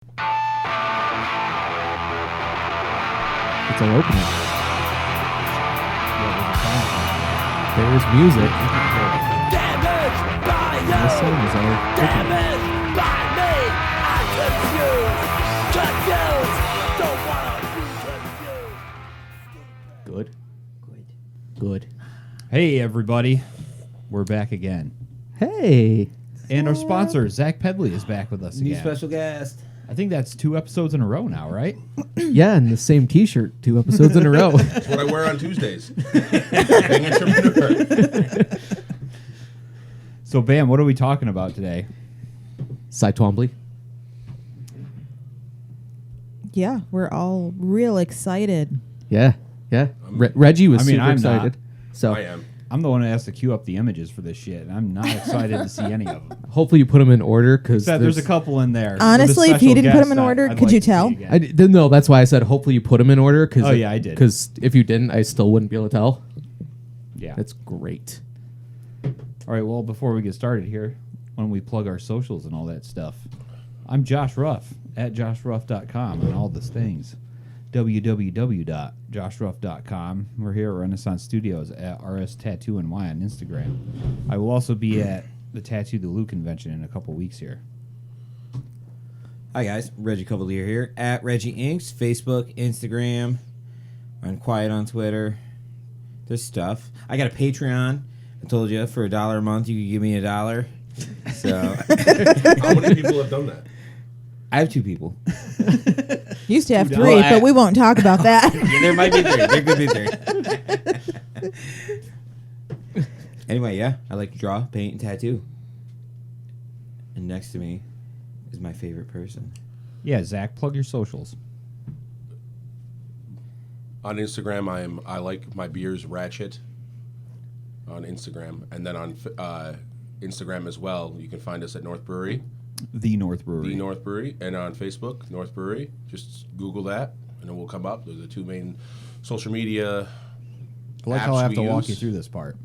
It's our opening. There's music. And this song is our opening. Good. Hey, everybody. We're back again. Hey. And our sponsor, Zach Pedley, is back with us again. New special guest. I think that's 2 episodes in a row now, right? Yeah, and the same T-shirt 2 episodes in a row. That's what I wear on Tuesdays. Being entrepreneur. So, Bam, what are we talking about today? Twombly. Yeah, we're all real excited. Yeah. Reggie was super I'm excited. not. So I am. I'm the one that has to queue up the images for this shit, and I'm not excited to see any of them. hopefully you put them in order because There's a couple in there. Honestly, With a if he special didn't put guest, them in order, I'd could like you to see tell? again. I didn't know. That's why I said hopefully you put them in order. Cause Oh, yeah, I did. Because if you didn't, I still wouldn't be able to tell. Yeah. That's great. All right, well, before we get started here, why don't we plug our socials and all that stuff? I'm Josh Ruff at joshruff.com and all the things. www.joshruff.com. We're here at Renaissance Studios at RS Tattoo NY on Instagram. I will also be at the Tattoo the Lou convention in a couple weeks here. Hi guys, Reggie Cuvelier here at Reggie Inks, Facebook, Instagram. I'm quiet on Twitter. There's stuff. I got a Patreon. I told you for $1 a month you could give me $1. So How many people have done that? I have 2 people. Used to have Who 3, does? but we won't talk about that. Yeah, there might be 3. There could be 3. Anyway, yeah, I like to draw, paint, and tattoo. And next to me is my favorite person. Yeah, Zach, plug your socials. On Instagram, I like my beers ratchet. On Instagram, and then on Instagram as well, you can find us at North Brewery. The North Brewery. The North Brewery, and on Facebook, North Brewery. Just Google that, and it will come up. Those are the 2 main social media. I like apps how I have we to walk use. you through this part.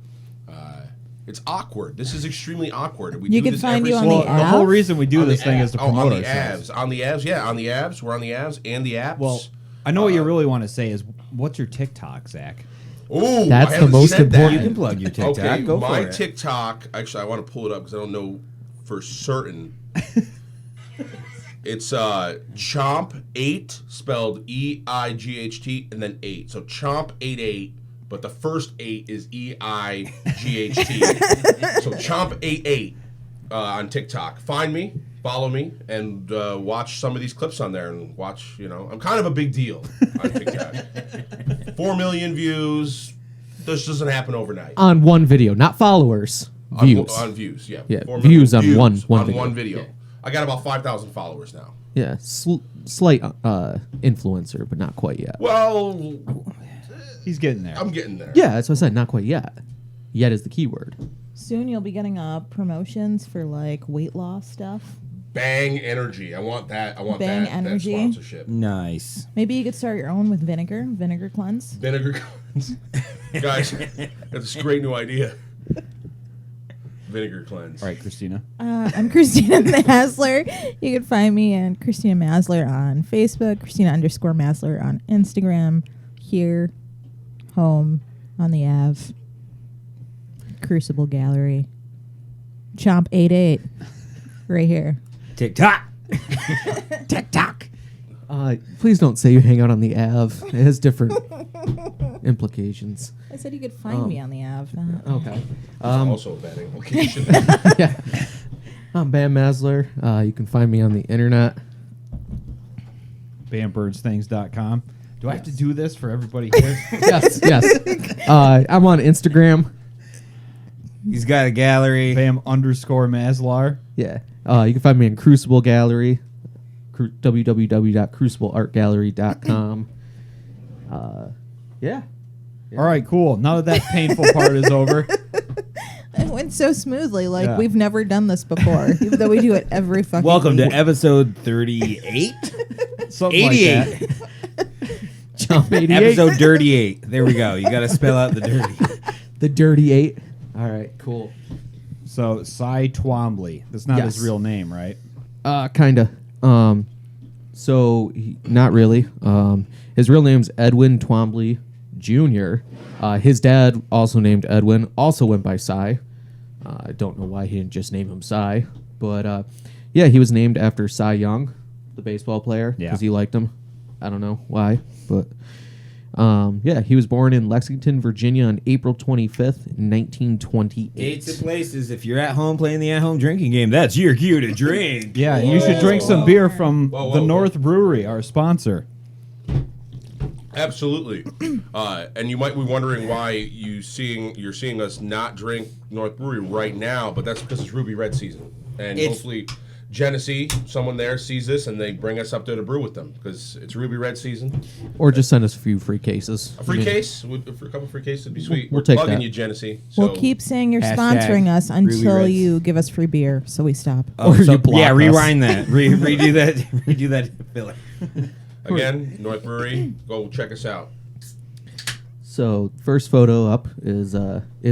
It's awkward. This is extremely awkward. We You do can this find every you on single- the The whole app? reason we do on this the thing app. is to Oh, promote on the ourselves. abs. On the abs, yeah, on the abs. We're on the abs and the apps. Well, I know what you really want to say is, what's your TikTok, Zach? Ooh, That's I the haven't most said that. important. You can plug your TikTok. Okay, Go my for it. TikTok. Actually, I want to pull it up because I don't know for certain. It's Chomp8 spelled EIGHT and then 8. So Chomp88, but the first 8 is EIGHT. So Chomp88 on TikTok. Find me, follow me, and watch some of these clips on there. And watch, I'm kind of a big deal on TikTok. 4 million views. This doesn't happen overnight. On one video, not followers. Views. On views, yeah. Yeah, 4 views million on views one on video. one video. Yeah. I got about 5,000 followers now. Yeah, slight influencer, but not quite yet. Well, He's getting there. I'm getting there. Yeah, that's what I said. Not quite yet. Yet is the key word. Soon you'll be getting promotions for like weight loss stuff. Bang Energy. I want that. I want Bang that Energy. sponsorship. Nice. Maybe you could start your own with vinegar cleanse. Vinegar cleanse. Guys, that's a great new idea. Vinegar cleanse. All right, Christina. I'm Christina Maslar. You can find me at Christina Maslar on Facebook, Christina_Maslar on Instagram, here, home, on the Ave, Crucible Gallery, Chomp88, right here. TikTok. TikTok. Please don't say you hang out on the Ave. It has different implications. I said you could find me on the Ave. not- Okay. Also a bad implication. Yeah. I'm Bam Maslar. You can find me on the internet. BamBirdsThings.com. Do I have to do this for everybody here? Yes. I'm on Instagram. He's got a gallery. Bam_Maslar. Yeah. You can find me in Crucible Gallery. www.crucibleartgallery.com. Yeah. All right, cool. Now that painful part is over. It went so smoothly, like Yeah. we've never done this before, even though we do it every fucking Welcome to week. episode 38? Something 88. like that. Jump 88. Episode Dirty 8. There we go. You got to spell out the dirty. The Dirty 8. All right, cool. So, Twombly. That's not his Yes. real name, right? Kinda. Not really. His real name's Edwin Twombly Jr. His dad, also named Edwin, also went by Cy. I don't know why he didn't just name him Cy, but yeah, he was named after Cy Young, the baseball player, because he liked him. I don't know why, but yeah, he was born in Lexington, Virginia on April 25th, 1928. Dates and places. If you're at home playing the at-home drinking game, that's your cue to drink. Yeah, you should drink some beer from Whoa, the whoa. North Brewery, our sponsor. Absolutely. And you might be wondering why you're seeing us not drink North Brewery right now, but that's because it's Ruby Red season. And hopefully Genesee, someone there sees this and they bring us up there to brew with them because it's Ruby Red season. Or just send us a few free cases. A free case? For a couple free cases would be sweet. We'll We're take plugging that. you, Genesee. So We'll keep saying you're Hashtag sponsoring us Ruby until Reds. you give us free beer, so we stop. Or you block us. rewind that. Redo that. Redo that filler. Again, North Brewery, go check us out. So first photo up is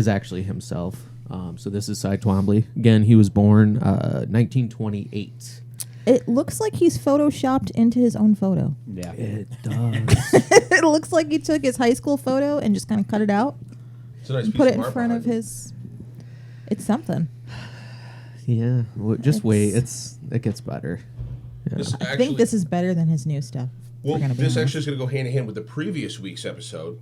actually himself. So this is Cy Twombly. Again, he was born 1928. It looks like he's photoshopped into his own photo. Yeah. It does. It looks like he took his high school photo and just kind of cut it out It's a nice and piece put it of in art front of behind his. It's something. Yeah. Well, just wait. It's- It gets better. Yeah. This I think this is better than his new stuff. if Well, we're gonna be this honest. actually is going to go hand in hand with the previous week's episode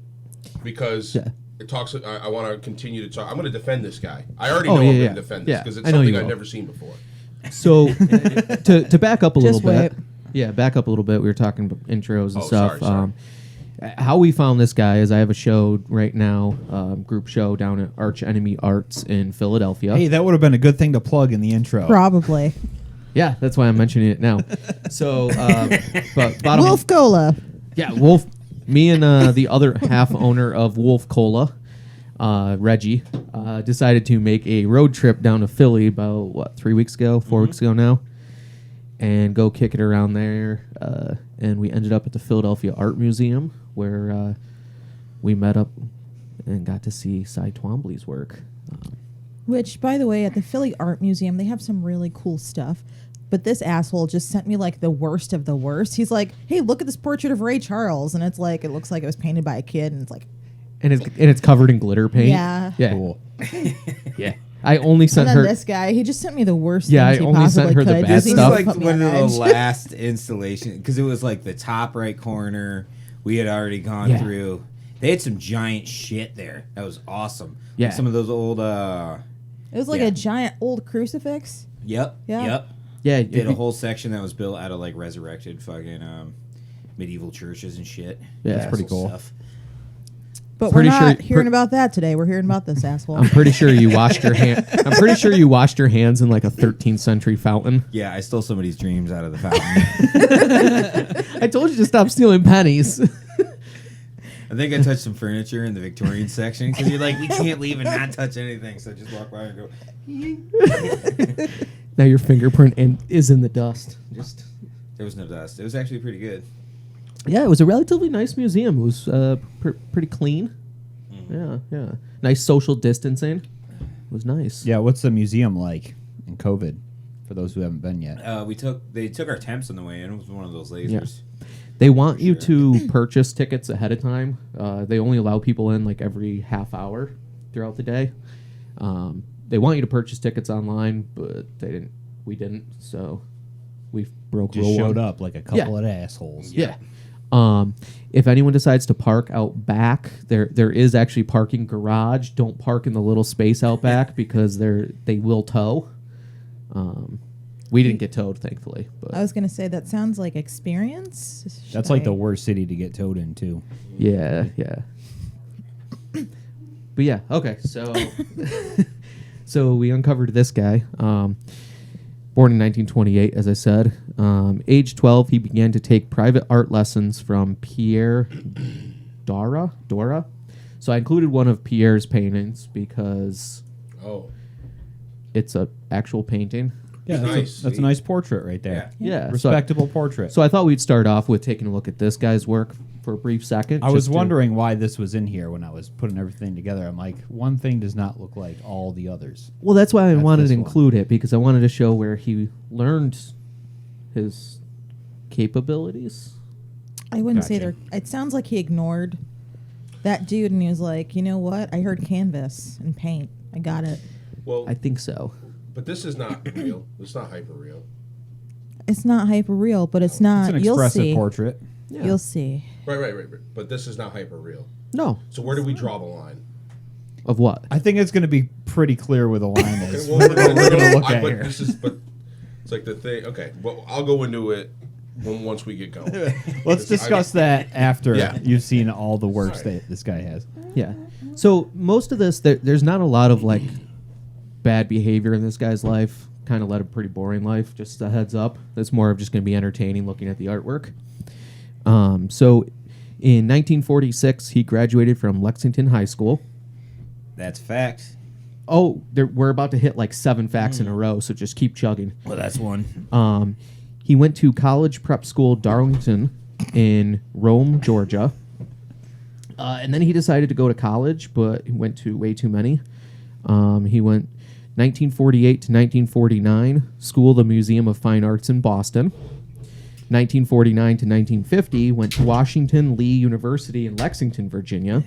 because Yeah. it talks. I want to continue to talk. I'm going to defend this guy. I already Oh, know yeah, I'm yeah. going to defend this Yeah, because it's I know something you I've will. never seen before. So to back up a little Just wait. bit. Yeah, back up a little bit. We were talking about intros and Oh, stuff. sorry. How we found this guy is I have a show right now, group show down at Arch Enemy Arts in Philadelphia. Hey, that would have been a good thing to plug in the intro. Probably. Yeah, that's why I'm mentioning it now. So, but bottom Wolf Cola. yeah, Wolf. Me and the other half owner of Wolf Cola, Reggie, decided to make a road trip down to Philly about 3 weeks ago, 4 weeks ago now, and go kick it around there. And we ended up at the Philadelphia Art Museum where we met up and got to see Cy Twombly's work. Which, by the way, at the Philly Art Museum, they have some really cool stuff. But this asshole just sent me like the worst of the worst. He's like, "Hey, look at this portrait of Ray Charles," and it's like it looks like it was painted by a kid, and it's like, And it's covered in glitter paint. Yeah. Yeah. Cool. Yeah. I only and sent then her. this guy, he just sent me the worst. Yeah, things I he only sent possibly her the could. bad Just This is stuff. like put me one on of the edge. last installations because it was like the top right corner. We had already gone Yeah. through. They had some giant shit there. That was awesome. Yeah. Like some of those old. It was like Yeah. a giant old crucifix. Yep. Yeah. Yep. Yeah. Did a whole section that was built out of like resurrected fucking medieval churches and shit. Yeah, it's pretty Castle cool. Stuff. But Pretty we're not sure- hearing about that today. We're hearing about this asshole. I'm pretty sure you washed your hand. I'm pretty sure you washed your hands in like a 13th century fountain. Yeah, I stole somebody's dreams out of the fountain. I told you to stop stealing pennies. I think I touched some furniture in the Victorian section because you're like, we can't leave and not touch anything. So just walk by and go. Now your fingerprint is in the dust. Just There was no dust. It was actually pretty good. yeah, it was a relatively nice museum. It was pretty clean. Yeah, yeah. Nice social distancing. It was nice. Yeah, what's the museum like in COVID? For those who haven't been yet. They took our temps on the way in. It was one of those lasers. They want you Sure. to purchase tickets ahead of time. They only allow people in like every half hour throughout the day. They want you to purchase tickets online, but they didn't. We didn't, so we broke Just rule showed one. up like a couple of assholes. Yeah. If anyone decides to park out back, there is actually parking garage. Don't park in the little space out back because they will tow. We didn't get towed, thankfully. But I was gonna say that sounds like experience. That's Should like I- the worst city to get towed into. yeah, yeah. But yeah, okay. So so we uncovered this guy. Born in 1928, as I said. Age 12, he began to take private art lessons from Pierre Dora. So I included one of Pierre's paintings because Oh, it's a actual painting. Yeah, Nice. that's a nice portrait right there. Yeah. Respectable portrait. So I thought we'd start off with taking a look at this guy's work for a brief second. I was just to- wondering why this was in here when I was putting everything together. I'm like, one thing does not look like all the others. Well, that's why I wanted to this one. include it because I wanted to show where he learned his capabilities. I wouldn't say Gotcha. they're. It sounds like he ignored that dude, and he was like, you know what? I heard canvas and paint. I got it. Well, I think so. but this is not real. It's not hyper real. It's not hyper real, but it's not. It's an You'll expressive see. portrait. Yeah. You'll see. Right. But this is not hyper real. No. So where do we draw the line? Of what? I think it's going to be pretty clear where the line is. Okay, well, we're going to look at but here. but it's like the thing. Okay, well, I'll go into it once we get going. Let's discuss that after Yeah. you've seen all the works Sorry. that this guy has. Yeah. So most of this, there's not a lot of like bad behavior in this guy's life. Kind of led a pretty boring life. Just a heads up. That's more of just going to be entertaining looking at the artwork. So in 1946, he graduated from Lexington High School. That's facts. Oh, we're about to hit like 7 facts in a row, so just keep chugging. Well, that's one. He went to college prep school Darlington in Rome, Georgia. And then he decided to go to college, but he went to way too many. He went 1948 to 1949, School of the Museum of Fine Arts in Boston. 1949 to 1950, went to Washington Lee University in Lexington, Virginia.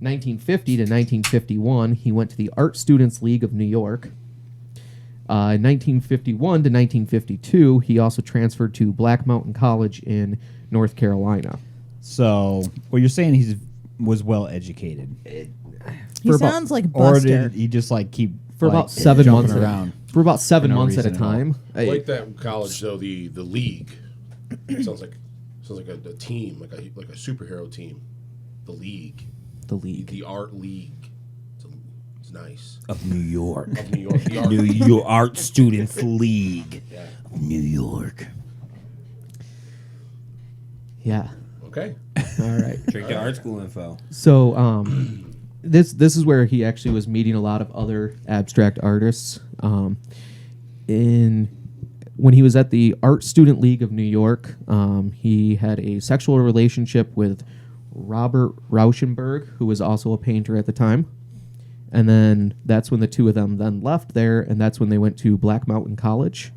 1950 to 1951, he went to the Art Students League of New York. 1951 to 1952, he also transferred to Black Mountain College in North Carolina. So, what you're saying, he was well educated, He For about- sounds like or Buster. did he just like keep For like, about 7 jumping months around? For about 7 For no months at a reason at all. time. I like that college though. The league sounds like a team, like a superhero team. The league, The league. the art league. It's nice. Of New York. Of New York, the art New York Art Students League. Yeah. Of New York. Yeah. Okay. All right. Drink the art school info. So this is where he actually was meeting a lot of other abstract artists. When he was at the Art Student League of New York, he had a sexual relationship with Robert Rauschenberg, who was also a painter at the time. And then that's when the two of them then left there, and that's when they went to Black Mountain College,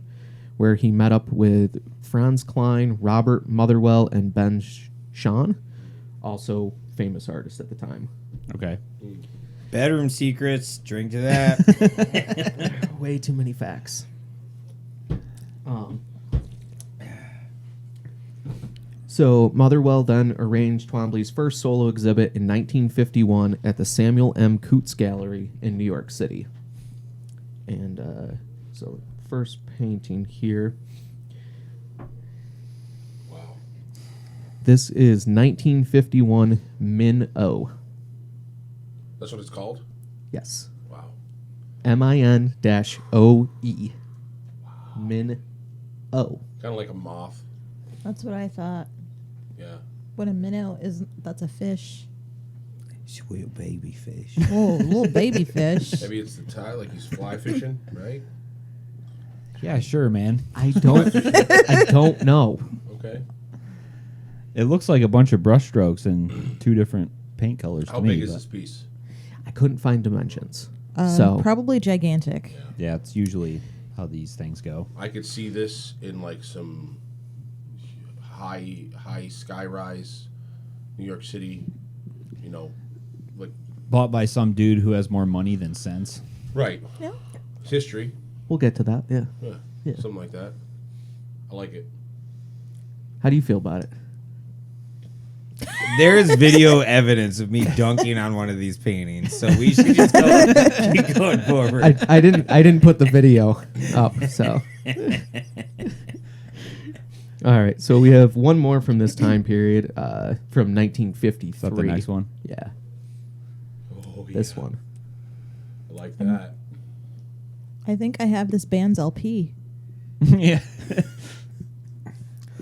where he met up with Franz Klein, Robert Motherwell, and Ben Shahn, also famous artists at the time. Okay. Bedroom secrets. Drink to that. Way too many facts. So Motherwell then arranged Twombly's first solo exhibit in 1951 at the Samuel M. Coots Gallery in New York City. And so first painting here. Wow. This is 1951 Min O. That's what it's called. Yes. Wow. MIN-OE. Min O. Kind of like a moth. That's what I thought. Yeah. What a minnow is, that's a fish. Sweet baby fish. Oh, little baby fish. Maybe it's the tide, like he's fly fishing, right? Yeah, sure, man. I don't know. Okay. It looks like a bunch of brush strokes and 2 different paint colors. How to me, big is but this piece? I couldn't find dimensions. So Probably gigantic. Yeah, it's usually how these things go. I could see this in like some high sky rise, New York City. You know, like Bought by some dude who has more money than sense. right Yeah. history. we'll get to that. Yeah. Yeah. Yeah. Something like that. I like it. How do you feel about it? There's video evidence of me dunking on one of these paintings, so we should just keep going forward. I didn't put the video up, so. All right, so we have one more from this time period, from 1953. Is that the next one? Yeah, Oh, yeah. this one. I like that. I think I have this band's LP. Yeah.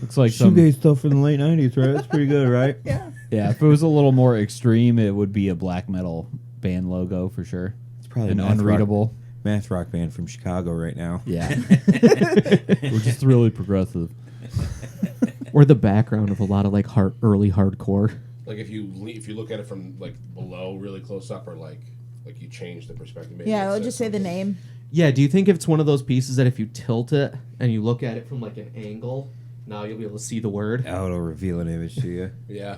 Looks like some. Shoegaze stuff from the late 90s, right? That's pretty good, right? Yeah. Yeah, if it was a little more extreme, it would be a black metal band logo for sure. It's probably And a unreadable. math rock band from Chicago right now. Yeah. We're just really progressive. Or the background of a lot of like early hardcore. Like if you look at it from like below, really close up, or like you change the perspective. Maybe Yeah, it I'll says just say the something. name. Yeah, do you think it's one of those pieces that if you tilt it and you look at it from like an angle, Now you'll be able to see the word. Oh, it'll reveal an image to you. Yeah.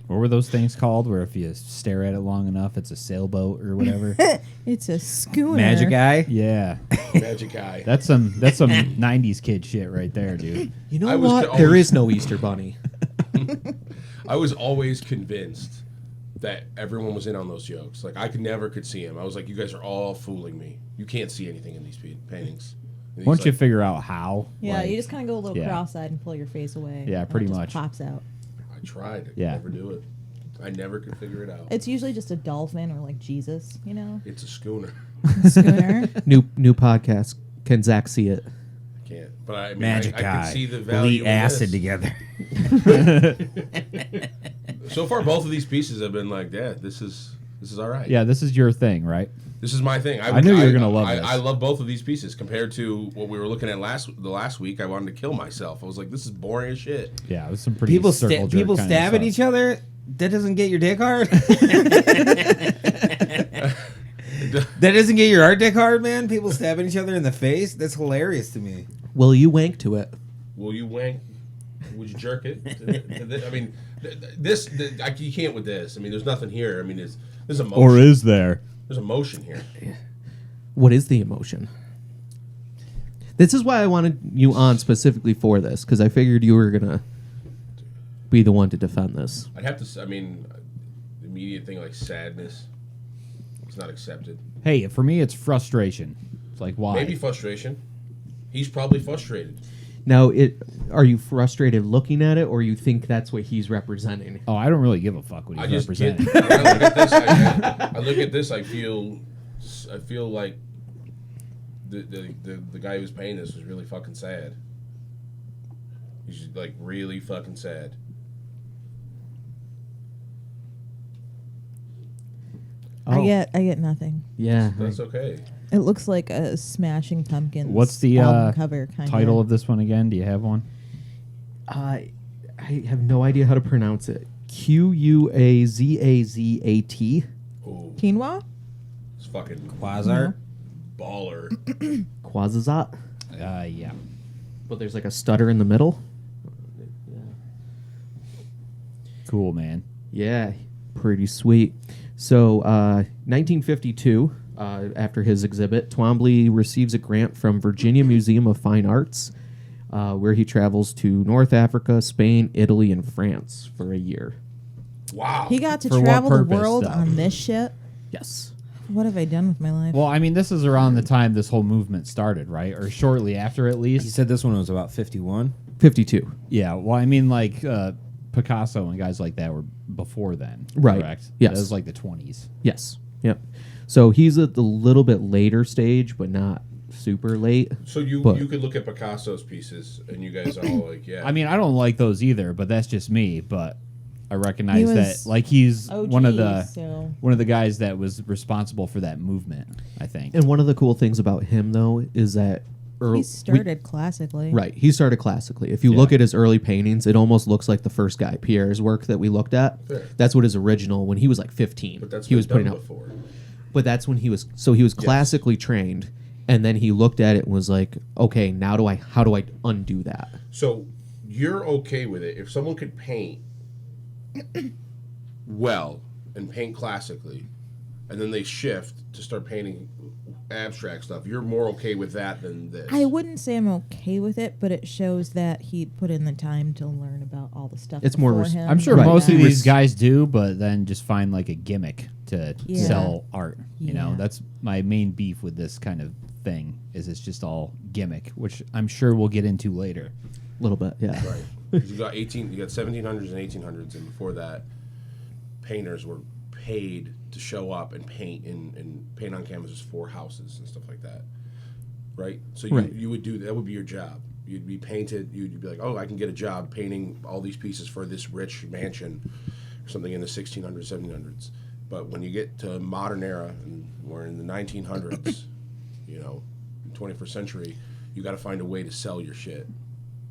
What were those things called? Where if you stare at it long enough, it's a sailboat or whatever. It's a schooner. Magic Eye. Yeah, Magic Eye. that's some '90s kid shit right there, dude. You know I was what? always- There is no Easter Bunny. I was always convinced that everyone was in on those jokes. Like I could see him. I was like, you guys are all fooling me. You can't see anything in these paintings. And he's Once you like, figure out how, Yeah, like, you just kind of go a little yeah. cross-eyed and pull your face away. Yeah, and pretty it just much. pops out. I tried. I could Yeah. never do it. I never could figure it out. It's usually just a dolphin or like Jesus, you know? It's a schooner. Schooner. New podcast. Can Zach see it? I can't. But I mean, Magic I Eye. can see the value Bleed in acid this. together. So far, both of these pieces have been like, yeah, this is all right. yeah, this is your thing, right? This is my thing. I knew you were gonna love this. I love both of these pieces compared to what we were looking at the last week. I wanted to kill myself. I was like, this is boring as shit. Yeah, it was some pretty People circle jerk people kinda stab at stuff. each other. That doesn't get your dick hard. That doesn't get your art dick hard, man. People stabbing each other in the face. That's hilarious to me. Will you wank to it? Will you wank? Would you jerk it? I mean, you can't with this. I mean, there's nothing here. I mean, there's emotion. Or is there? There's emotion here. What is the emotion? This is why I wanted you on specifically for this, because I figured you were gonna be the one to defend this. I'd have to. I mean, the immediate thing like sadness. It's not accepted. Hey, for me, it's frustration. It's like, why? Maybe frustration. He's probably frustrated. Now, are you frustrated looking at it, or you think that's what he's representing? Oh, I don't really give a fuck what I he's just get. representing. When I look at this. I look at this. I feel like the guy who's painting this was really fucking sad. He's like really fucking sad. I get nothing. Yeah. That's okay. It looks like a Smashing Pumpkins What's the album cover kind title of this one again? Do you have one? I have no idea how to pronounce it. Quazazat. Ooh, Quinoa? it's fucking Quasar. baller. Quazazat. Yeah. But there's like a stutter in the middle. Cool, man. Yeah, pretty sweet. So, 1952, after his exhibit, Twombly receives a grant from Virginia Museum of Fine Arts, where he travels to North Africa, Spain, Italy, and France for a year. Wow. He got to For what travel the purpose, world though? on this shit. Yes. What have I done with my life? Well, I mean, this is around the time this whole movement started, right? Or shortly after, at You least. said this one was about 51. 52. Yeah. Well, I mean, like Picasso and guys like that were before then, Right. correct? Yes. That was like the 20s. Yes. Yep. So he's at the little bit later stage, but not super late. So you But- could look at Picasso's pieces, and you guys are all like, yeah. I mean, I don't like those either, but that's just me. But I recognize He that, was like, he's OG, one of the so guys that was responsible for that movement, I think. And one of the cool things about him, though, is that he started classically. Right. He started classically. If you Yeah. look at his early paintings, it almost looks like the first guy, Pierre's work that we looked at. Fair. That's what his original, when he was like 15, but that's he was been putting done out. before. But that's when he was classically trained, and then he looked at it and was like, okay, how do I undo that? So you're okay with it if someone could paint well and paint classically, and then they shift to start painting abstract stuff. You're more okay with that than this. I wouldn't say I'm okay with it, but it shows that he put in the time to learn about all the stuff. It's more before res- him. I'm sure Right. most of Yeah. these guys do, but then just find like a gimmick to Yeah. sell art. You know, Yeah. that's my main beef with this kind of thing. Is it's just all gimmick, which I'm sure we'll get into later. A little bit, yeah. Right. 'Cause you got 1700s and 1800s, and before that, painters were paid to show up and paint and paint on canvases for houses and stuff like that. Right. So Right. you would do that. Would be your job. You'd be painted. You'd be like, oh, I can get a job painting all these pieces for this rich mansion, or something in the 1600s, 1700s. But when you get to modern era, and we're in the 1900s, you know, 21st century, you got to find a way to sell your shit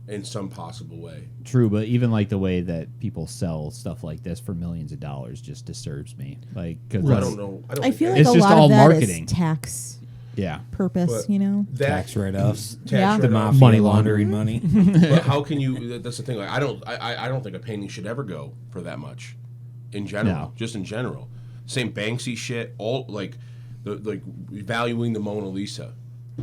in some possible way. True, but even like the way that people sell stuff like this for millions of dollars just disturbs me. Like, cause I that's- don't know. I don't I think feel any- like It's a just lot all of that marketing. is tax Yeah. purpose, But you know? that Tax write-offs. tax Yeah. The write-offs. mafia Money laundering money. But how can you? That's the thing. Like, I don't think a painting should ever go for that much. In general, No. just in general, same Banksy shit. All like valuing the Mona Lisa,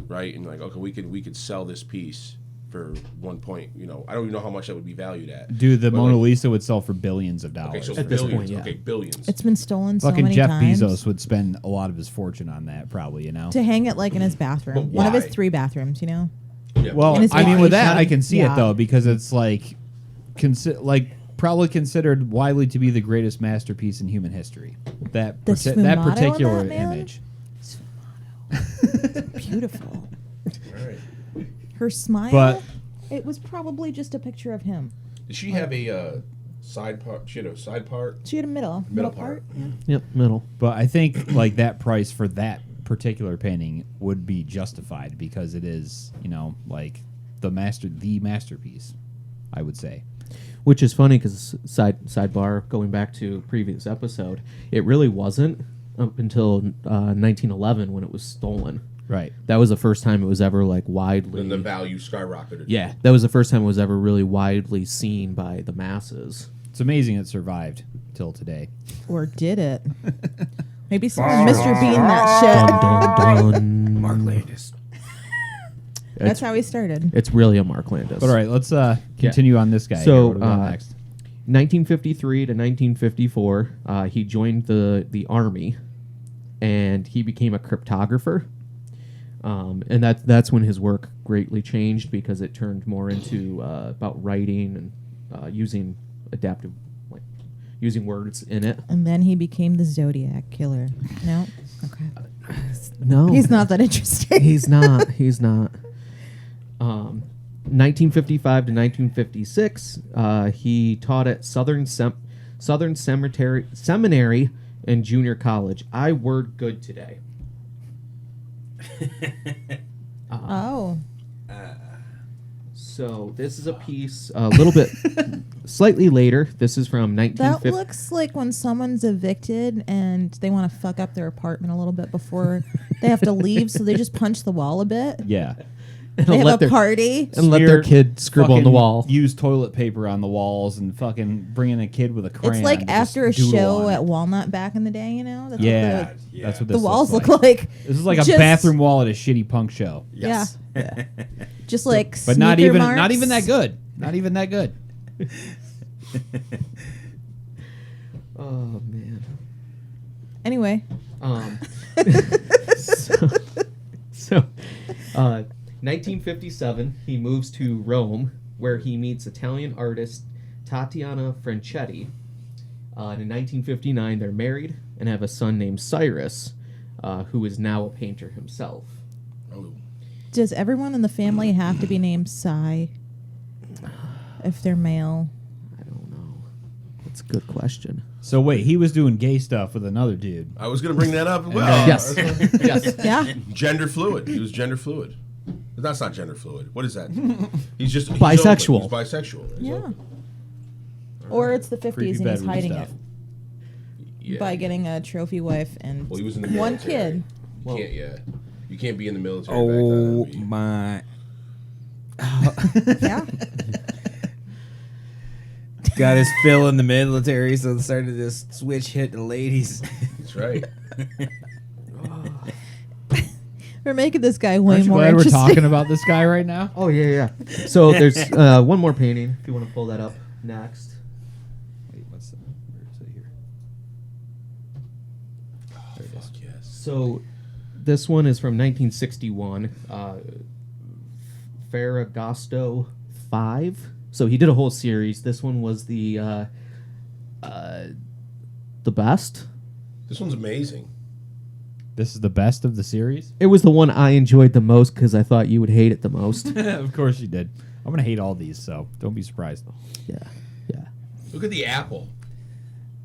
right? And like, okay, we could sell this piece for 1 point. You know, I don't even know how much that would be valued at. Dude, the But, Mona like, Lisa would sell for billions of dollars. Okay, so At this billions. point, yeah. Okay, billions. It's been stolen so Fucking many Jeff times. Bezos would spend a lot of his fortune on that, probably, you know? To hang it like in his bathroom. But One of his why? 3 bathrooms, you know? Yeah, Well, In his I mean, with that, vacation. I can see Yeah. it, though, because it's like, probably considered widely to be the greatest masterpiece in human history. That The that sfumato in particular that, man? image. Beautiful. all right. Her smile, But- it was probably just a picture of him. Did she have a side part? She had a side part. She had a middle part. Yeah. Yep, middle. But I think like that price for that particular painting would be justified because it is, you know, like the masterpiece, I would say. Which is funny because sidebar, going back to previous episode, it really wasn't up until 1911 when it was stolen. Right. That was the first time it was ever like widely. Then the value skyrocketed. Yeah, that was the first time it was ever really widely seen by the masses. It's amazing it survived till today. Or did it? Maybe someone Mr. Bean that shit. Dun dun dun. Mark Landis. That's how he started. It's really a Mark Landis. But all right, let's continue on this guy. So, here. What do we got next? 1953 to 1954, he joined the army, and he became a cryptographer. And that's when his work greatly changed because it turned more into about writing and using adaptive, like using words in it. And then he became the Zodiac Killer. No? Okay. No, He's not that interesting. He's not. He's not. 1955 to 1956, he taught at Southern Seminary and Junior College. I word good today. Oh. So this is a piece a little bit slightly later. This is from That 1950. looks like when someone's evicted and they want to fuck up their apartment a little bit before they have to leave, so they just punch the wall a bit. Yeah. They have let a party. and let their kid scribble on the Fucking wall. Use toilet paper on the walls and fucking bring in a kid with a crayon. It's like to just after a doodle show on at it. Walnut back in the day, you know? That's Yeah, what that's what the this walls looks look like. This is like a Just- bathroom wall at a shitty punk show. Yes. Yeah. Just like But not sneaker even marks. that good. Not even that good. Oh man. Anyway, So, 1957, he moves to Rome, where he meets Italian artist Tatiana Franchetti. And in 1959, they're married and have a son named Cyrus, who is now a painter himself. Oh. does everyone in the family have to be named Cy if they're male? I don't know. That's a good question. So wait, he was doing gay stuff with another dude. I was going to bring that up as well. Yes. Yes. Yeah. Gender fluid. He was gender fluid. But that's not gender fluid. What is that? He's just he's Bisexual. open. He's bisexual. He's Yeah. open. Or it's the 50s Creepy and he's bedroom hiding stuff. it Yeah. by getting a trophy wife and Well, he was in the one military. kid. You can't. Yeah. You can't be in the military. Oh back then. my! Yeah. Got his fill in the military, so it started this switch hit the ladies. That's right. We're making this guy way Aren't you more glad we're interesting. talking about this guy right now? Oh, yeah. So there's one more painting, if you want to pull that up next. Wait, where is it here? Oh, fuck yes. So this one is from 1961, Ferragosto 5. So he did a whole series. This one was the best. This one's amazing. This is the best of the series? It was the one I enjoyed the most because I thought you would hate it the most. Of course you did. I'm going to hate all these, so don't be surprised. Yeah. Look at the apple.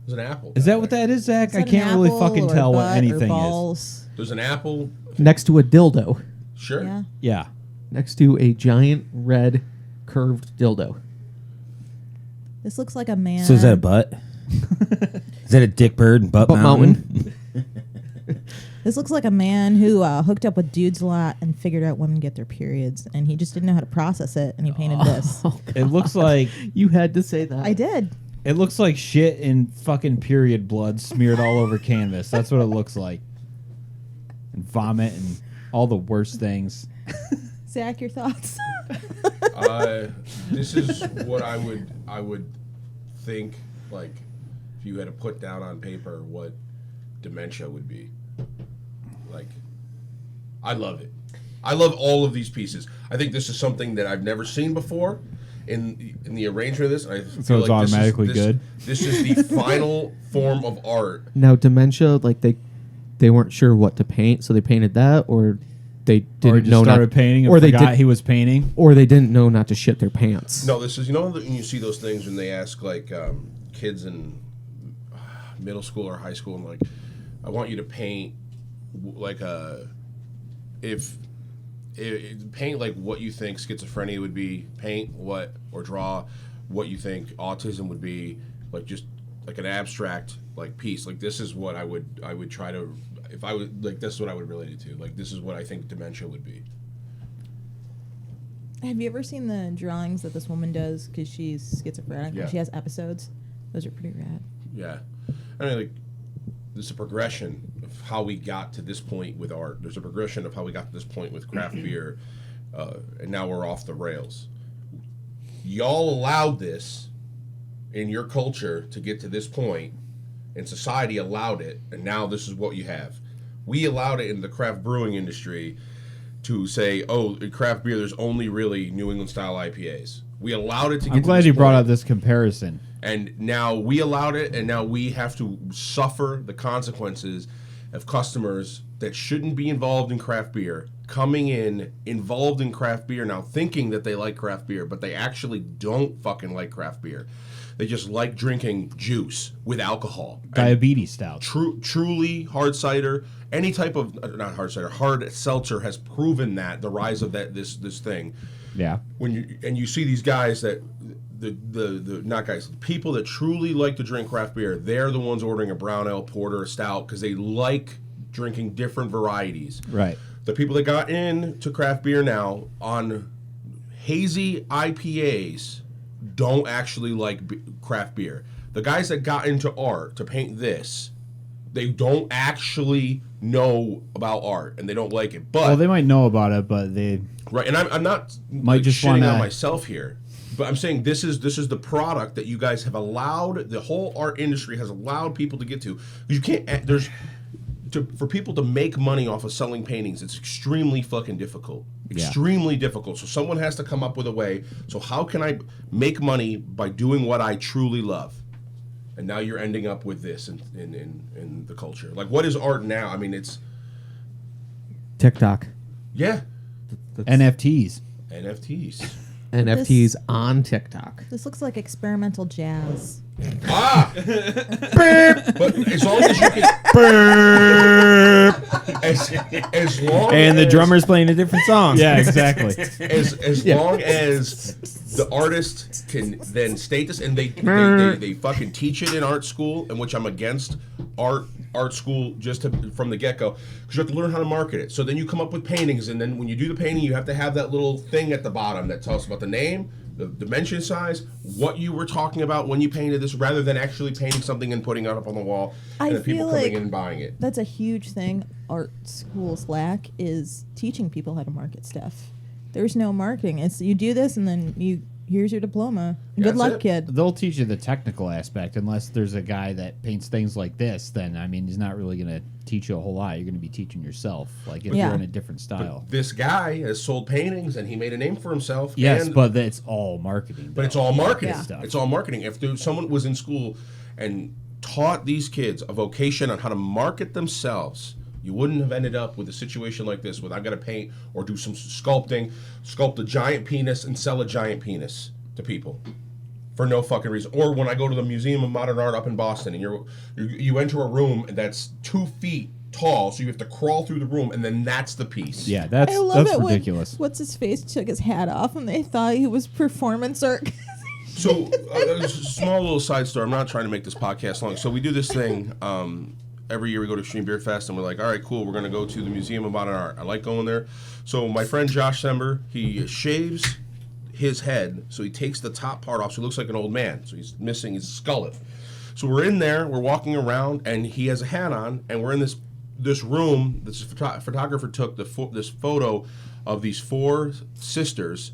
There's an apple. Is that what that is, Zach? Is I that an can't really apple fucking or tell what butt or anything is. balls? There's an apple. Next to a dildo. Sure. Yeah. Yeah. Next to a giant red curved dildo. This looks like a man. So is that a butt? Is that a dick bird and butt, Butt mountain? This looks like a man who hooked up with dudes a lot and figured out women get their periods, and he just didn't know how to process it, and he painted this. It looks like You had to say that. I did. it looks like shit and fucking period blood smeared all over canvas. That's what it looks like. And vomit and all the worst things. Zach, your thoughts? This is what I would think, like, if you had to put down on paper what dementia would be. Like, I love it. I love all of these pieces. I think this is something that I've never seen before in the arrangement of this. I So it's automatically good? This is the final form of art. Now, dementia, like they weren't sure what to paint, so they painted that, or they didn't Or just know started painting and or they forgot did, he was painting. or they didn't know not to shit their pants. No, this is, you know, when you see those things when they ask, like, kids in middle school or high school, and, like, I want you to paint, like, paint, like, what you think schizophrenia would be, paint what, or draw what you think autism would be, like, just, like, an abstract, like, piece. Like, this is what I would try to, if I would, like, this is what I would relate it to. Like, this is what I think dementia would be. Have you ever seen the drawings that this woman does because she's schizophrenic Yeah. and she has episodes? Those are pretty rad. Yeah. I mean, like, there's a progression of how we got to this point with art. There's a progression of how we got to this point with craft beer, and now we're off the rails. Y'all allowed this in your culture to get to this point, and society allowed it, and now this is what you have. We allowed it in the craft brewing industry to say, oh, in craft beer, there's only really New England style IPAs. We allowed it to get I'm to glad this you brought point. up this comparison. And now we allowed it, and now we have to suffer the consequences of customers that shouldn't be involved in craft beer coming in involved in craft beer now, thinking that they like craft beer, but they actually don't fucking like craft beer. They just like drinking juice with alcohol. Diabetes stout. Truly hard cider, any type of not hard cider, hard seltzer has proven that the rise of this thing. Yeah. When you see these guys that the not guys, people that truly like to drink craft beer, they're the ones ordering a brown ale, porter, a stout because they like drinking different varieties. Right. The people that got into craft beer now on hazy IPAs don't actually like craft beer. The guys that got into art to paint this, they don't actually know about art and they don't like it. But Well, they might know about it, but they right, and I'm not Might just shitting wanna- on myself here, but I'm saying this is the product that you guys have allowed, the whole art industry has allowed people to get to. You can't for people to make money off of selling paintings, it's extremely fucking difficult. Yeah. Extremely difficult. So someone has to come up with a way. So how can I make money by doing what I truly love? And now you're ending up with this in the culture. Like, what is art now? I mean, it's TikTok. yeah, NFTs. NFTs. NFTs on TikTok. This looks like experimental jazz. Ah! But as long as you can. As long And the as, drummer's playing a different song. Yeah, exactly. as long as the artist can then state this, and they fucking teach it in art school, in which I'm against art school from the get-go, because you have to learn how to market it. So then you come up with paintings, and then when you do the painting, you have to have that little thing at the bottom that tells about the name, the dimension size, what you were talking about when you painted this, rather than actually painting something and putting it up on the wall, I and then people feel coming like in and buying it. That's a huge thing art schools lack is teaching people how to market stuff. There's no marketing. It's you do this and then here's your diploma. Good That's luck, it. kid. They'll teach you the technical aspect. Unless there's a guy that paints things like this, then I mean, he's not really going to teach you a whole lot. You're going to be teaching yourself, like if Yeah. you're in a different style. This guy has sold paintings, and he made a name for himself. Yes, and, but it's all marketing. But it's all marketing. Yeah. Stuff. It's all marketing. If someone was in school and taught these kids a vocation on how to market themselves, you wouldn't have ended up with a situation like this, where I've got to paint or do some sculpting, sculpt a giant penis and sell a giant penis to people for no fucking reason. Or when I go to the Museum of Modern Art up in Boston, and you enter a room that's 2 feet tall, so you have to crawl through the room, and then that's the piece. Yeah, that's I love it ridiculous. when what's his face took his hat off and they thought he was performance art. So, a small little side story. I'm not trying to make this podcast long. So we do this thing every year we go to Extreme Beer Fest, and we're like, all right, cool, we're going to go to the Museum of Modern Art. I like going there. So my friend Josh Sember, he shaves his head, so he takes the top part off, so he looks like an old man. So he's missing his skull. So we're in there, we're walking around, and he has a hat on, and we're in this room. This photographer took this photo of these 4 sisters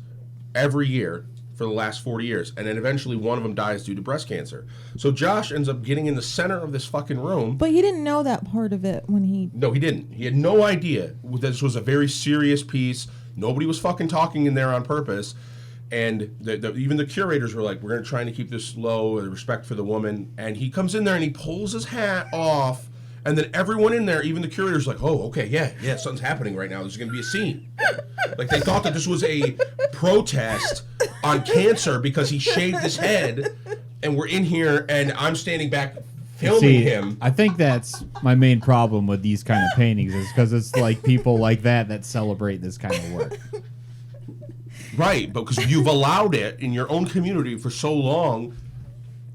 every year for the last 40 years, and then eventually one of them dies due to breast cancer. So Josh ends up getting in the center of this fucking room. But he didn't know that part of it when he... No, he didn't. He had no idea this was a very serious piece. Nobody was fucking talking in there on purpose. And even the curators were like, we're going to try to keep this low, respect for the woman. And he comes in there and he pulls his hat off. And then everyone in there, even the curators, like, oh, okay, yeah, something's happening right now. There's going to be a scene. Like, they thought that this was a protest on cancer because he shaved his head. And we're in here, and I'm standing back filming him. I think that's my main problem with these kind of paintings is because it's like people like that celebrate this kind of work. Right, because you've allowed it in your own community for so long,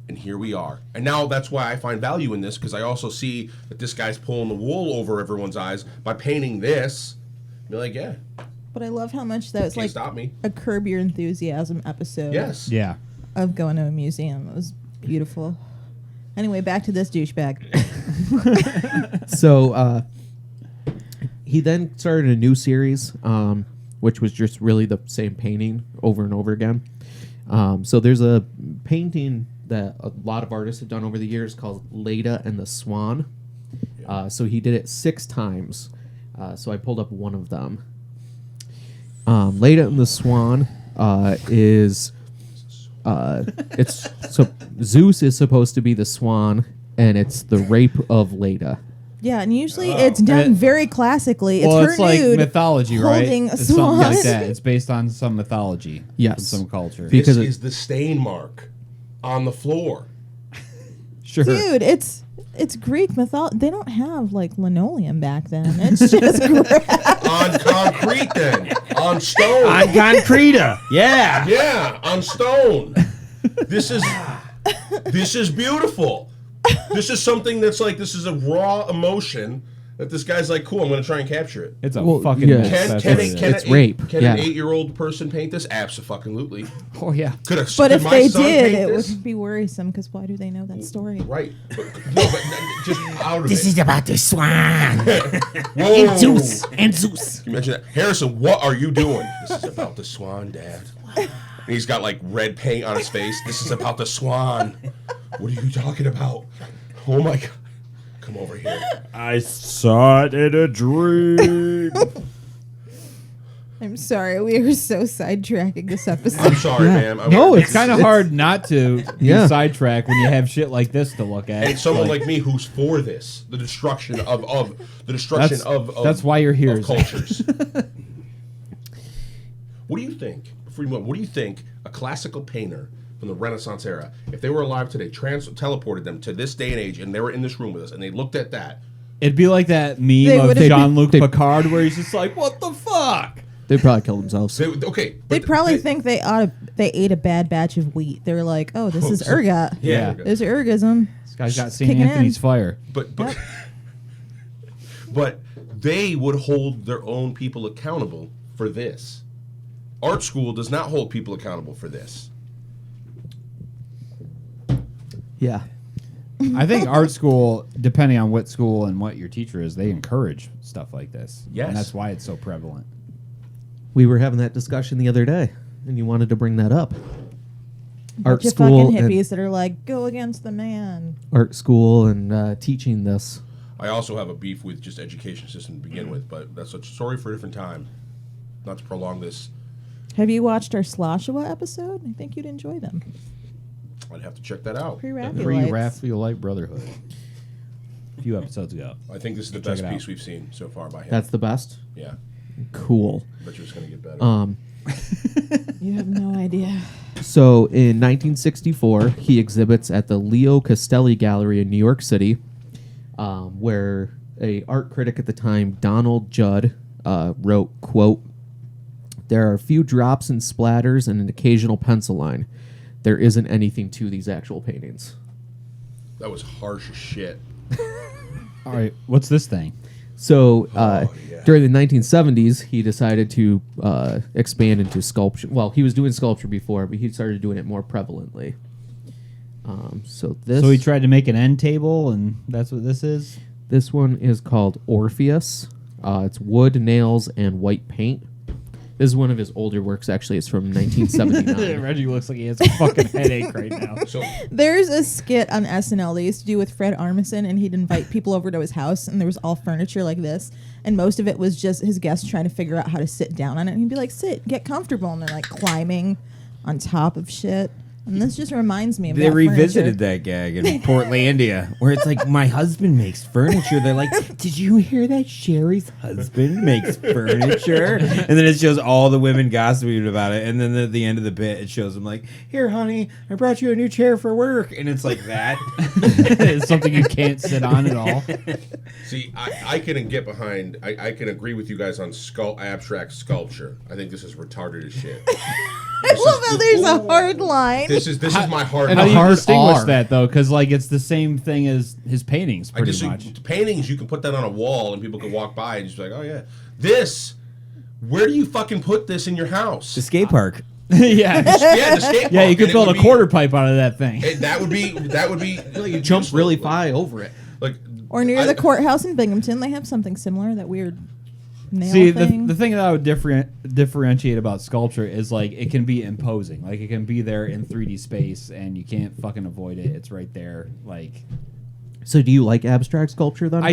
and here we are. And now that's why I find value in this, because I also see that this guy's pulling the wool over everyone's eyes by painting this. Be like, yeah. But I love how much that was Can't like stop me. a Curb Your Enthusiasm episode. Yes. Yeah. Of going to a museum. It was beautiful. Anyway, back to this douchebag. So he then started a new series, which was just really the same painting over and over again. So there's a painting that a lot of artists have done over the years called Leda and the Swan. So he did it 6 times. So I pulled up one of them. Leda and the Swan is... it's so Zeus is supposed to be the swan, and it's the rape of Leda. Yeah, and usually it's done very classically. It's her it's like nude mythology, right? holding a It's swan. something like that. It's based on some mythology. Yes. From some culture. Be- This Because is the stain mark on the floor. Sure. Dude, it's Greek mythology. They don't have like linoleum back then. It's just grass. On concrete then. On stone. On concreta. Yeah. Yeah, on stone. This is beautiful. This is something that's like, this is a raw emotion that this guy's like, cool, I'm going to try and capture it. It's a Well, fucking yeah. mess. Can, That's can, what it, it can, is. It's rape, Can yeah. an 8-year-old person paint this? Abso-fucking-lutely. Oh, yeah. Could But if my they son did, paint it this? would be worrisome because why do they know that story? Right. But just out of This it. is about the swan. Whoa. And Zeus. And Zeus. Can you imagine that? Harrison, what are you doing? This is about the swan, Dad. And he's got like red paint on his face. This is about the swan. What are you talking about? Oh my God. Come over here. I saw it in a dream. I'm sorry, we are so sidetracking this episode. I'm sorry, ma'am. No, It's kind of hard not to Yeah. get sidetracked when you have shit like this to look at. And someone like me who's for this, the destruction of the destruction of that's why you're here. of cultures. What do you think? Before you move on, what do you think a classical painter from the Renaissance era, if they were alive today, teleported them to this day and age, and they were in this room with us, and they looked at that? It'd be like that They meme of would've- Jean-Luc Picard where he's just like, what the fuck? They probably killed themselves. Okay, They'd probably think they ate a bad batch of wheat. They were like, "Oh, this is ergot. Yeah. This is ergism." This guy's got St. Kicking Anthony's in. fire. But they would hold their own people accountable for this. Art school does not hold people accountable for this. Yeah. I think art school, depending on what school and what your teacher is, they encourage stuff like this. Yes. And that's why it's so prevalent. We were having that discussion the other day, and you wanted to bring that up. Art Bunch of school, fucking and, hippies that are like, "Go against the man." art school, and teaching this. I also have a beef with just education system to begin with, but that's a story for a different time. Not to prolong this. Have you watched our Sloshawa episode? I think you'd enjoy them. I'd have to check that out. Pre-Raphaelites. Pre-Raphaelite Brotherhood. A few episodes ago. I think this is the Check best it out. piece we've seen so far by him. That's the best. Yeah. Cool. Bet you it's going to get better. You have no idea. So in 1964, he exhibits at the Leo Castelli Gallery in New York City, where a art critic at the time, Donald Judd, wrote, quote, "There are a few drops and splatters and an occasional pencil line. There isn't anything to these actual paintings." That was harsh as shit. All right, what's this thing? So yeah. during the 1970s, he decided to expand into sculpture. Well, he was doing sculpture before, but he started doing it more prevalently. So he tried to make an end table, and that's what this is? This one is called Orpheus. It's wood, nails, and white paint. This is one of his older works, actually. It's from 1979. Reggie looks like he has a fucking headache right now. So There's a skit on SNL they used to do with Fred Armisen, and he'd invite people over to his house, and there was all furniture like this, and most of it was just his guests trying to figure out how to sit down on it. And he'd be like, "Sit, get comfortable," and they're like climbing on top of shit. And this just reminds me of They that revisited furniture. that gag in Portlandia, where it's like, my husband makes furniture. They're like, did you hear that Sherry's husband makes furniture? And then it shows all the women gossiping about it. And then at the end of the bit, it shows them like, here, honey, I brought you a new chair for work. And it's like that. It's something you can't sit on at all. see, I can get behind. I can agree with you guys on abstract sculpture. I think this is retarded as shit. I love how there's a hard line. This is my hard. How do you hard distinguish R. that, though? Because, like, it's the same thing as his paintings, pretty much. Paintings, you can put that on a wall and people can walk by and just be like, oh yeah. This, where do you fucking put this in your house? The skate park. Yeah. The skate park. Yeah, you could And it build a would be- quarter pipe out of that thing. That would be. You jump really high over it. Like Or near the courthouse in Binghamton, they have something similar, that weird nail See, thing. the thing that I would differentiate about sculpture is, like, it can be imposing. Like, it can be there in 3D space, and you can't fucking avoid it. It's right there. Like, So do you like abstract sculpture then?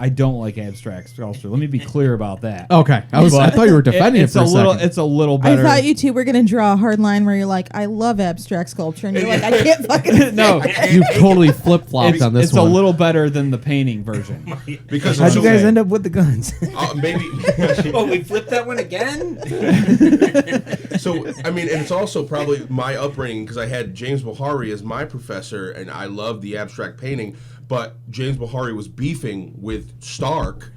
I don't like abstract sculpture. Let me be clear about that. Okay. I thought you were defending it for a second. It's a little I better. thought you two were going to draw a hard line where you're like, I love abstract sculpture. And you're like, I can't fucking. No, You totally flip-flopped on this it's one. a little better than the painting version. because How'd you it's guys so- end up with the guns? maybe. Oh, we flipped that one again? So I mean, and it's also probably my upbringing because I had James Buhari as my professor, and I loved the abstract painting. But James Buhari was beefing with Stark,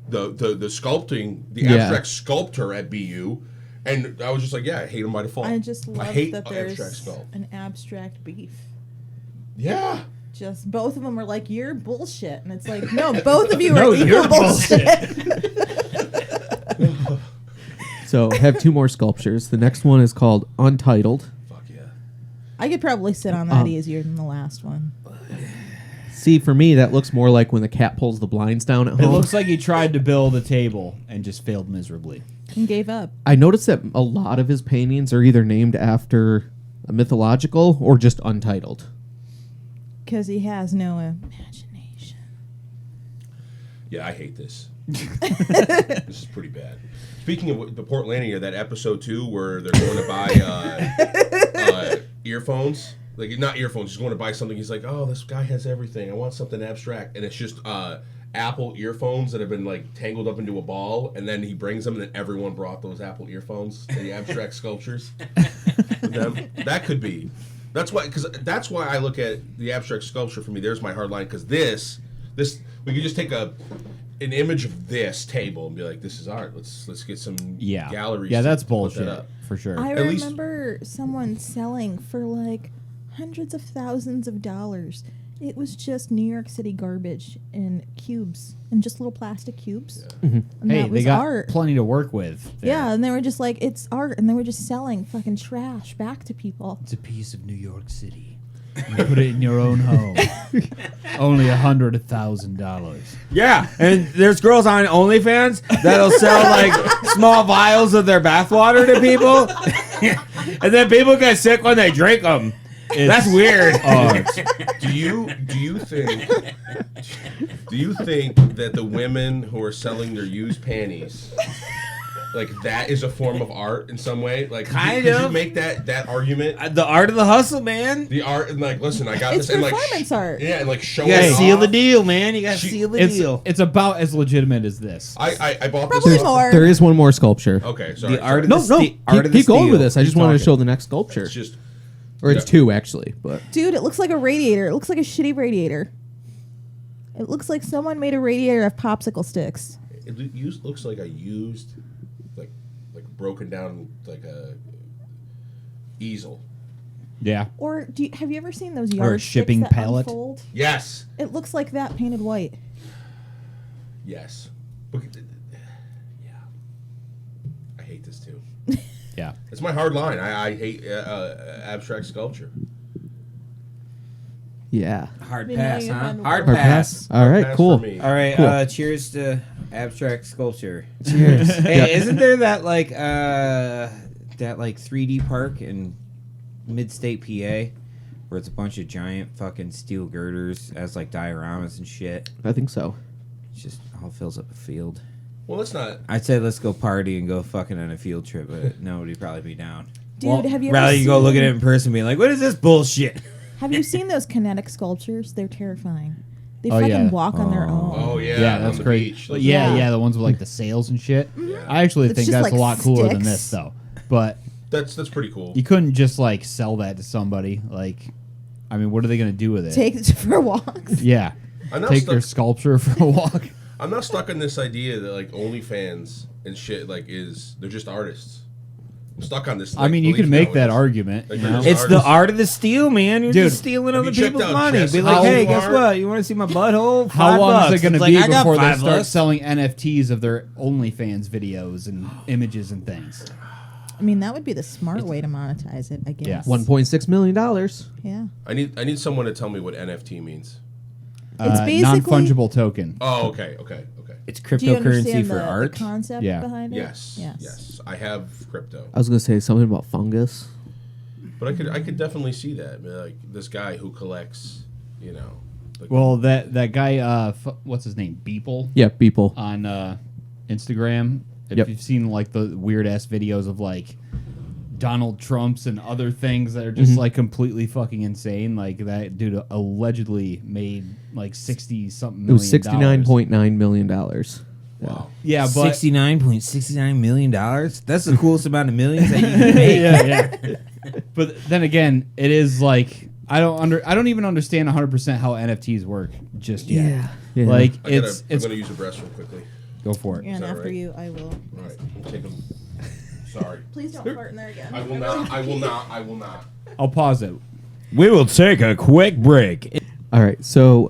the sculpting, the Yeah. abstract sculptor at BU, and I was just like, yeah, I hate him by default. I just love hate that abstract there's sculpt. an abstract beef. Yeah. Just both of them are like, you're bullshit. And it's like, no, both of you No, are equal you're bullshit. So I have two more sculptures. The next one is called Untitled. Fuck yeah. I could probably sit on that easier than the last one. See, for me, that looks more like when the cat pulls the blinds down at It home. looks like he tried to build a table and just failed miserably. And gave up. I noticed that a lot of his paintings are either named after a mythological or just untitled. Because he has no imagination. Yeah, I hate this. This is pretty bad. Speaking of the Portlandia, that episode 2 where they're going to buy earphones. Like, not earphones, he's going to buy something. He's like, oh, this guy has everything. I want something abstract. And it's just Apple earphones that have been, like, tangled up into a ball. And then he brings them, and then everyone brought those Apple earphones, the abstract sculptures. Them. That could be. That's why I look at the abstract sculpture for me. There's my hard line, because this, we could just take an image of this table and be like, this is art. Let's get some galleries. Yeah, that's to put bullshit that up. for sure. I At least- remember someone selling for like hundreds of thousands of dollars. It was just New York City garbage in cubes, and just little plastic cubes. And Hey, that was they got art. plenty to work with. there. Yeah, and they were just like, it's art, and they were just selling fucking trash back to people. It's a piece of New York City. You put it in your own home. Only $100,000. Yeah, and there's girls on OnlyFans that'll sell like small vials of their bathwater to people, and then people get sick when they drink them. That's weird. Do you think that the women who are selling their used panties, like, that is a form of art in some way? Like, Kind could of. you make that argument? The art of the hustle, man. The art, and like, listen, I got It's this, and like, performance art. yeah, and like show You gotta it seal off. the deal, man. You gotta She- seal the deal. It's about as legitimate as this. I bought this. Probably more. There is one more sculpture. Okay, sorry. The art of No, the no, art of the keep going steel. with this. I just Keep wanted to talking. show the next sculpture. It's just, Or it's two, actually. But Dude, it looks like a radiator. It looks like a shitty radiator. It looks like someone made a radiator of popsicle sticks. it looks like a used, like broken down, like a easel. Yeah. Or have you ever seen those Or a yard shipping sticks that pallet. unfold? Yes. It looks like that painted white. Yes. But, yeah. I hate this too. Yeah. It's my hard line. I hate abstract sculpture. Yeah. Hard We know pass, you huh? found the Hard word. pass. All right, Pass cool. for me. All right, Cool. cheers to abstract sculpture. Cheers. Hey, isn't there that like 3D park in mid-state PA where it's a bunch of giant fucking steel girders as like dioramas and shit? I think so. It just all fills up a field. Well, let's not. I'd say let's go party and go fucking on a field trip, but nobody'd probably be down. Dude, have you ever Rather you go seen- look at it in person and be like, what is this bullshit? Have you seen those kinetic sculptures? They're terrifying. They Oh, fucking yeah. walk on their own. Oh, yeah. Yeah, on that's the great. beach. But yeah, Yeah. the ones with like the sails and shit. Yeah. I actually It's think just that's like a lot cooler than sticks. this, though. But That's pretty cool. you couldn't just like sell that to somebody. Like, I mean, what are they gonna do with it? Take it for walks. Yeah, I'm not take stuck- their sculpture for a walk. I'm not stuck on this idea that like OnlyFans and shit they're just artists. I'm stuck on this. I mean, you belief can make that nowadays. argument. Like, You know? they're It's the art of the steal, man. You're Dude, just stealing have other you checked people's out money. Jess Be like, Howell's hey, guess art? what? You want to see my butthole? How long $5. is it going to It's be like, I got before they $5. start selling NFTs of their OnlyFans videos and images and things? I mean, that would be the smart way to monetize it, I guess. Yeah. $1.6 million. Yeah. I need someone to tell me what NFT means. It's basically- non-fungible token. Oh, okay. It's Do you cryptocurrency understand for the art. concept Yeah. behind it? Yes. I have crypto, I was gonna say something about fungus. but I could definitely see that. Like this guy who collects, like, Well, that guy, what's his name? Beeple Yeah, people. on Instagram. If Yep. you've seen like the weird ass videos of like Donald Trump's and other things that are just like completely fucking insane. Like that dude allegedly made like 60 something million. It was $69.9 million. wow. Yeah, but $69.69 million. That's the coolest amount of millions that you can make. yeah. But then again, it is like I don't even understand 100% how NFTs work just yet. Yeah. Like I'm it's gonna use the restroom quickly. go for it. And that after right? you, I will. All right, I'm taking. Sorry. Please don't fart in there again. I will not. I will not. I will not. I'll pause it. We will take a quick break. All right. So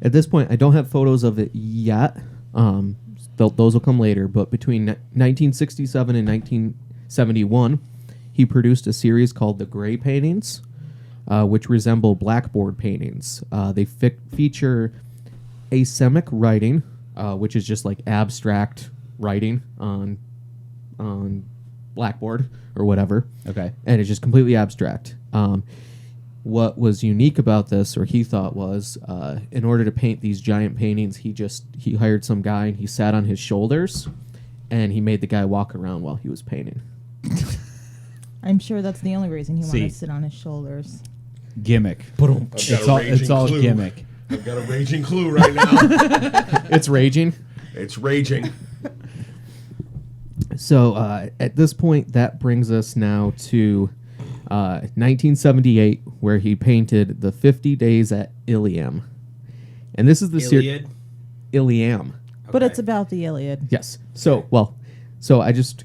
at this point, I don't have photos of it yet. Those will come later. But between 1967 and 1971, he produced a series called The Gray Paintings, which resemble Blackboard paintings. They feature asemic writing, which is just like abstract writing on Blackboard or whatever. Okay. And it's just completely abstract. What was unique about this, or he thought was, in order to paint these giant paintings, he hired some guy and he sat on his shoulders, and he made the guy walk around while he was painting. I'm sure that's the only reason he See. wanted to sit on his shoulders. Gimmick. I've got It's a all raging clue. gimmick. I've got a raging clue right now. It's raging. It's raging. So at this point, that brings us now to 1978, where he painted the 50 Days at Iliam. And this is the series. Iliam. But it's about the Iliad. Yes. So I just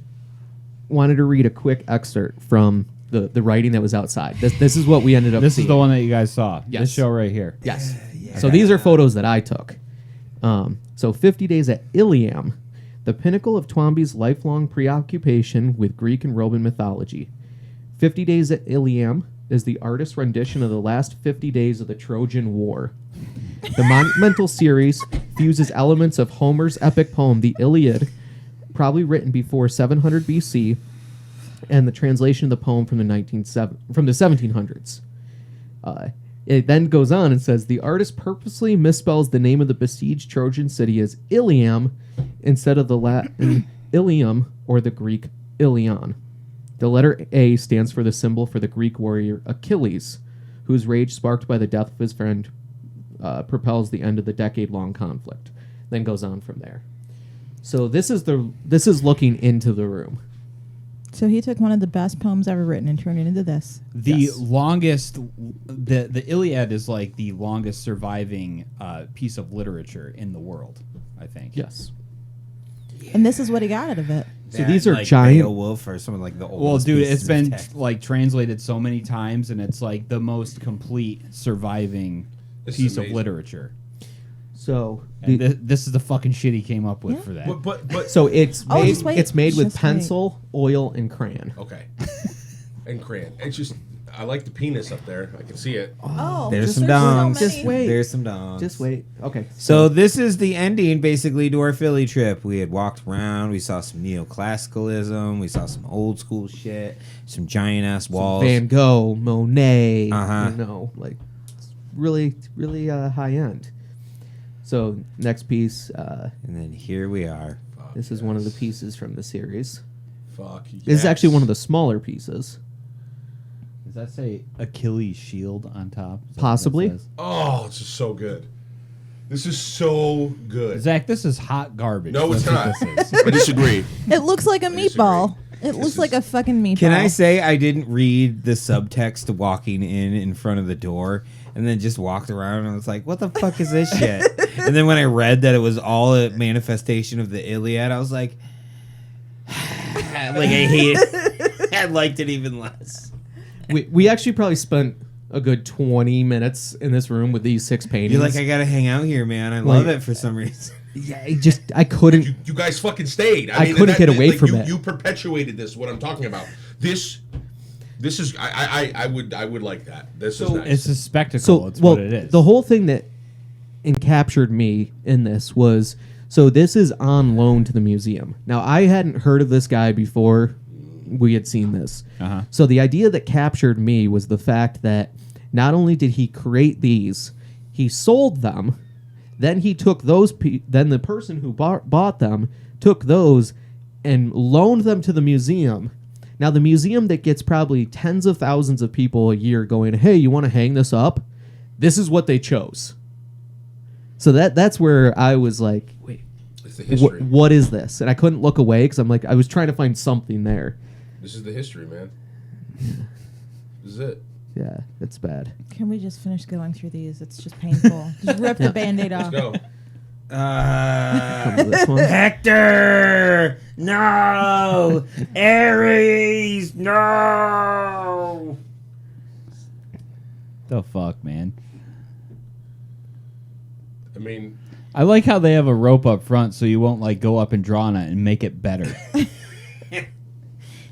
wanted to read a quick excerpt from the writing that was outside. This is what we ended up This seeing. is the one that you guys saw. Yes. This show right here. Yes. So these are photos that I took. So 50 Days at Iliam, the pinnacle of Twombly's lifelong preoccupation with Greek and Roman mythology. 50 Days at Iliam is the artist's rendition of the last 50 days of the Trojan War. The monumental series fuses elements of Homer's epic poem, the Iliad, probably written before 700 BC, and the translation of the poem from the 1700s. It then goes on and says, the artist purposely misspells the name of the besieged Trojan city as Iliam instead of the Latin Ilium or the Greek Ilion. The letter A stands for the symbol for the Greek warrior Achilles, whose rage sparked by the death of his friend propels the end of the decade-long conflict. Then goes on from there. So this is looking into the room. So he took one of the best poems ever written and turned it into this. The Yes. longest, the Iliad is like the longest surviving piece of literature in the world, I think. Yes. And this is what he got out of it. So these are giant. Beowulf or something like the old. Well, dude, it's been like translated so many times, and it's like the most complete surviving This is piece of amazing. literature. So And this is the fucking shit he came up with Yeah. for that. But so it's Oh, made just wait. it's made with Just wait. pencil, oil, and crayon. okay. And crayon. It's just I like the penis up there. I can see it. Oh, There's just some there's so dongs. many. Just wait. There's some dongs. Just wait. Okay. So this is the ending, basically, to our Philly trip. We had walked around. We saw some neoclassicalism. We saw some old school shit. Some giant ass walls. Van Gogh, Monet. Uh-huh. You know, like it's really high end. So next piece. And then here we are. Fuck This is one of the pieces from the series. Fuck. This is actually one of the smaller pieces. Does that say Achilles shield on top? Is that what that Possibly. says? Oh, it's just so good. This is so good. Zach, this is hot garbage. No, it's That's not. what this is. I disagree. It looks like a disagree. meatball. It This looks is- like a fucking meatball. Can I say I didn't read the subtext walking in front of the door and then just walked around and I was like, what the fuck is this shit? And then when I read that it was all a manifestation of the Iliad, I was like, I hate it. I liked it even less. We actually probably spent a good 20 minutes in this room with these 6 paintings. You're like, I gotta hang out here, man. I love Like- it for some reason. yeah, I couldn't. You guys fucking stayed. I couldn't get away from it. You perpetuated this. What I'm talking about. This is. I would like that. This is nice. It's a spectacle. So, it's well, what it is. the whole thing that encaptured me in this was so this is on loan to the museum. Now, I hadn't heard of this guy before we had seen this. Uh-huh. So the idea that captured me was the fact that not only did he create these, he sold them. Then he took those. Then the person who bought them took those and loaned them to the museum. Now the museum that gets probably tens of thousands of people a year going, "Hey, you want to hang this up?" This is what they chose. So that's where I was like, "Wait, It's the history. what is this?" And I couldn't look away because I'm like, I was trying to find something there. This is the history, man. This is it. Yeah, it's bad. Can we just finish going through these? It's just painful. Just rip the Band-Aid off. Let's go. Come to this one. Hector! No! Ares! No! the fuck, man. I mean, I like how they have a rope up front so you won't like go up and draw on it and make it better.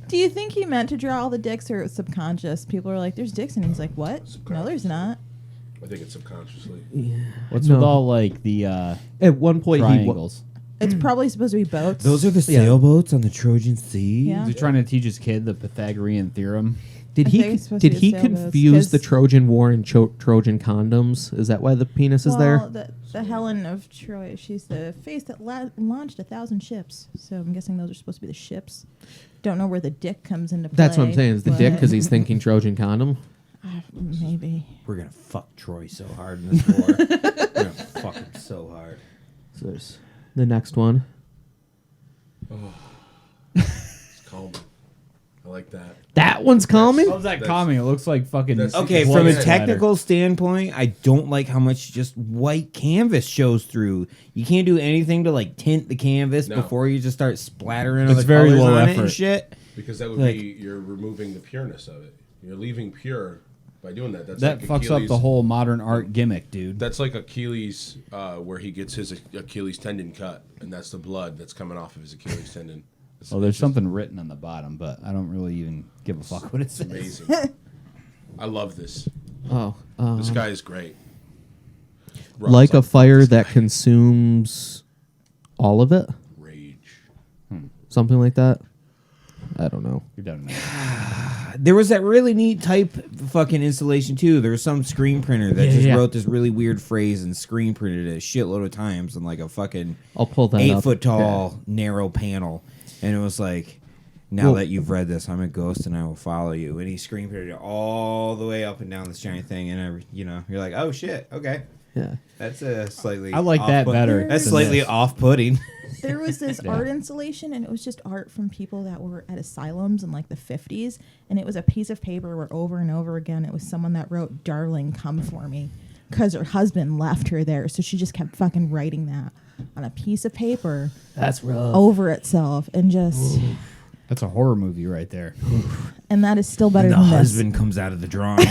Do you think he meant to draw all the dicks or it was subconscious? People are like, there's dicks, and he's like, what? No, there's not. I think it's subconsciously. What's No. with all like the At one point, triangles? It's probably supposed to be boats. Those are the Yeah. sailboats on the Trojan Sea? Yeah. He's trying to teach his kid the Pythagorean theorem. did I he think it's supposed to did be he the sailboats, confuse the 'cause- Trojan War and Trojan condoms? Is that why the penis is there? The Helen of Troy, she's the face that launched 1,000 ships. So I'm guessing those are supposed to be the ships. Don't know where the dick comes into play. That's what I'm saying. Is the dick but- because he's thinking Trojan condom? Maybe. We're gonna fuck Troy so hard in this war. We're gonna fuck him so hard. So there's the next one. It's calm. I like that. That one's calming. How's that That's- calming? It looks like fucking. that's- Okay, Blood from a splatter. technical standpoint, I don't like how much just white canvas shows through. You can't do anything to like tint the canvas No. before you just start splattering It's other very colors low on it and effort. shit. Because that would Like- be you're removing the pureness of it. You're leaving pure by doing that. That's that like fucks up Achilles- the whole modern art gimmick, dude. That's like Achilles, where he gets his Achilles tendon cut, and that's the blood that's coming off of his Achilles tendon. It's, Well, there's it's just something written on the bottom, but I don't really even give a fuck what it says. amazing. I love this. Oh, This guy is great. like a Rob's fire this that guy. consumes all of it, Rage. something like that. I don't know. You're done now. There was that really neat type fucking installation too. There was some screen printer that just yeah. wrote this really weird phrase and screen printed it a shitload of times on like a fucking I'll pull that 8 up. foot tall narrow panel, and it was like, now Well- that you've read this, I'm a ghost and I will follow you. And he screen printed it all the way up and down this giant thing, and you're like, oh shit, okay, Yeah. that's a slightly. I like that better That's than slightly this. off-putting. There was this Yeah. art installation, and it was just art from people that were at asylums in like the 50s. And it was a piece of paper where over and over again, it was someone that wrote, "Darling, come for me," because her husband left her there. So she just kept fucking writing that on a piece of paper That's rough. over itself, and just, That's a horror movie right there. and that is still better And the than husband comes out of the drawing.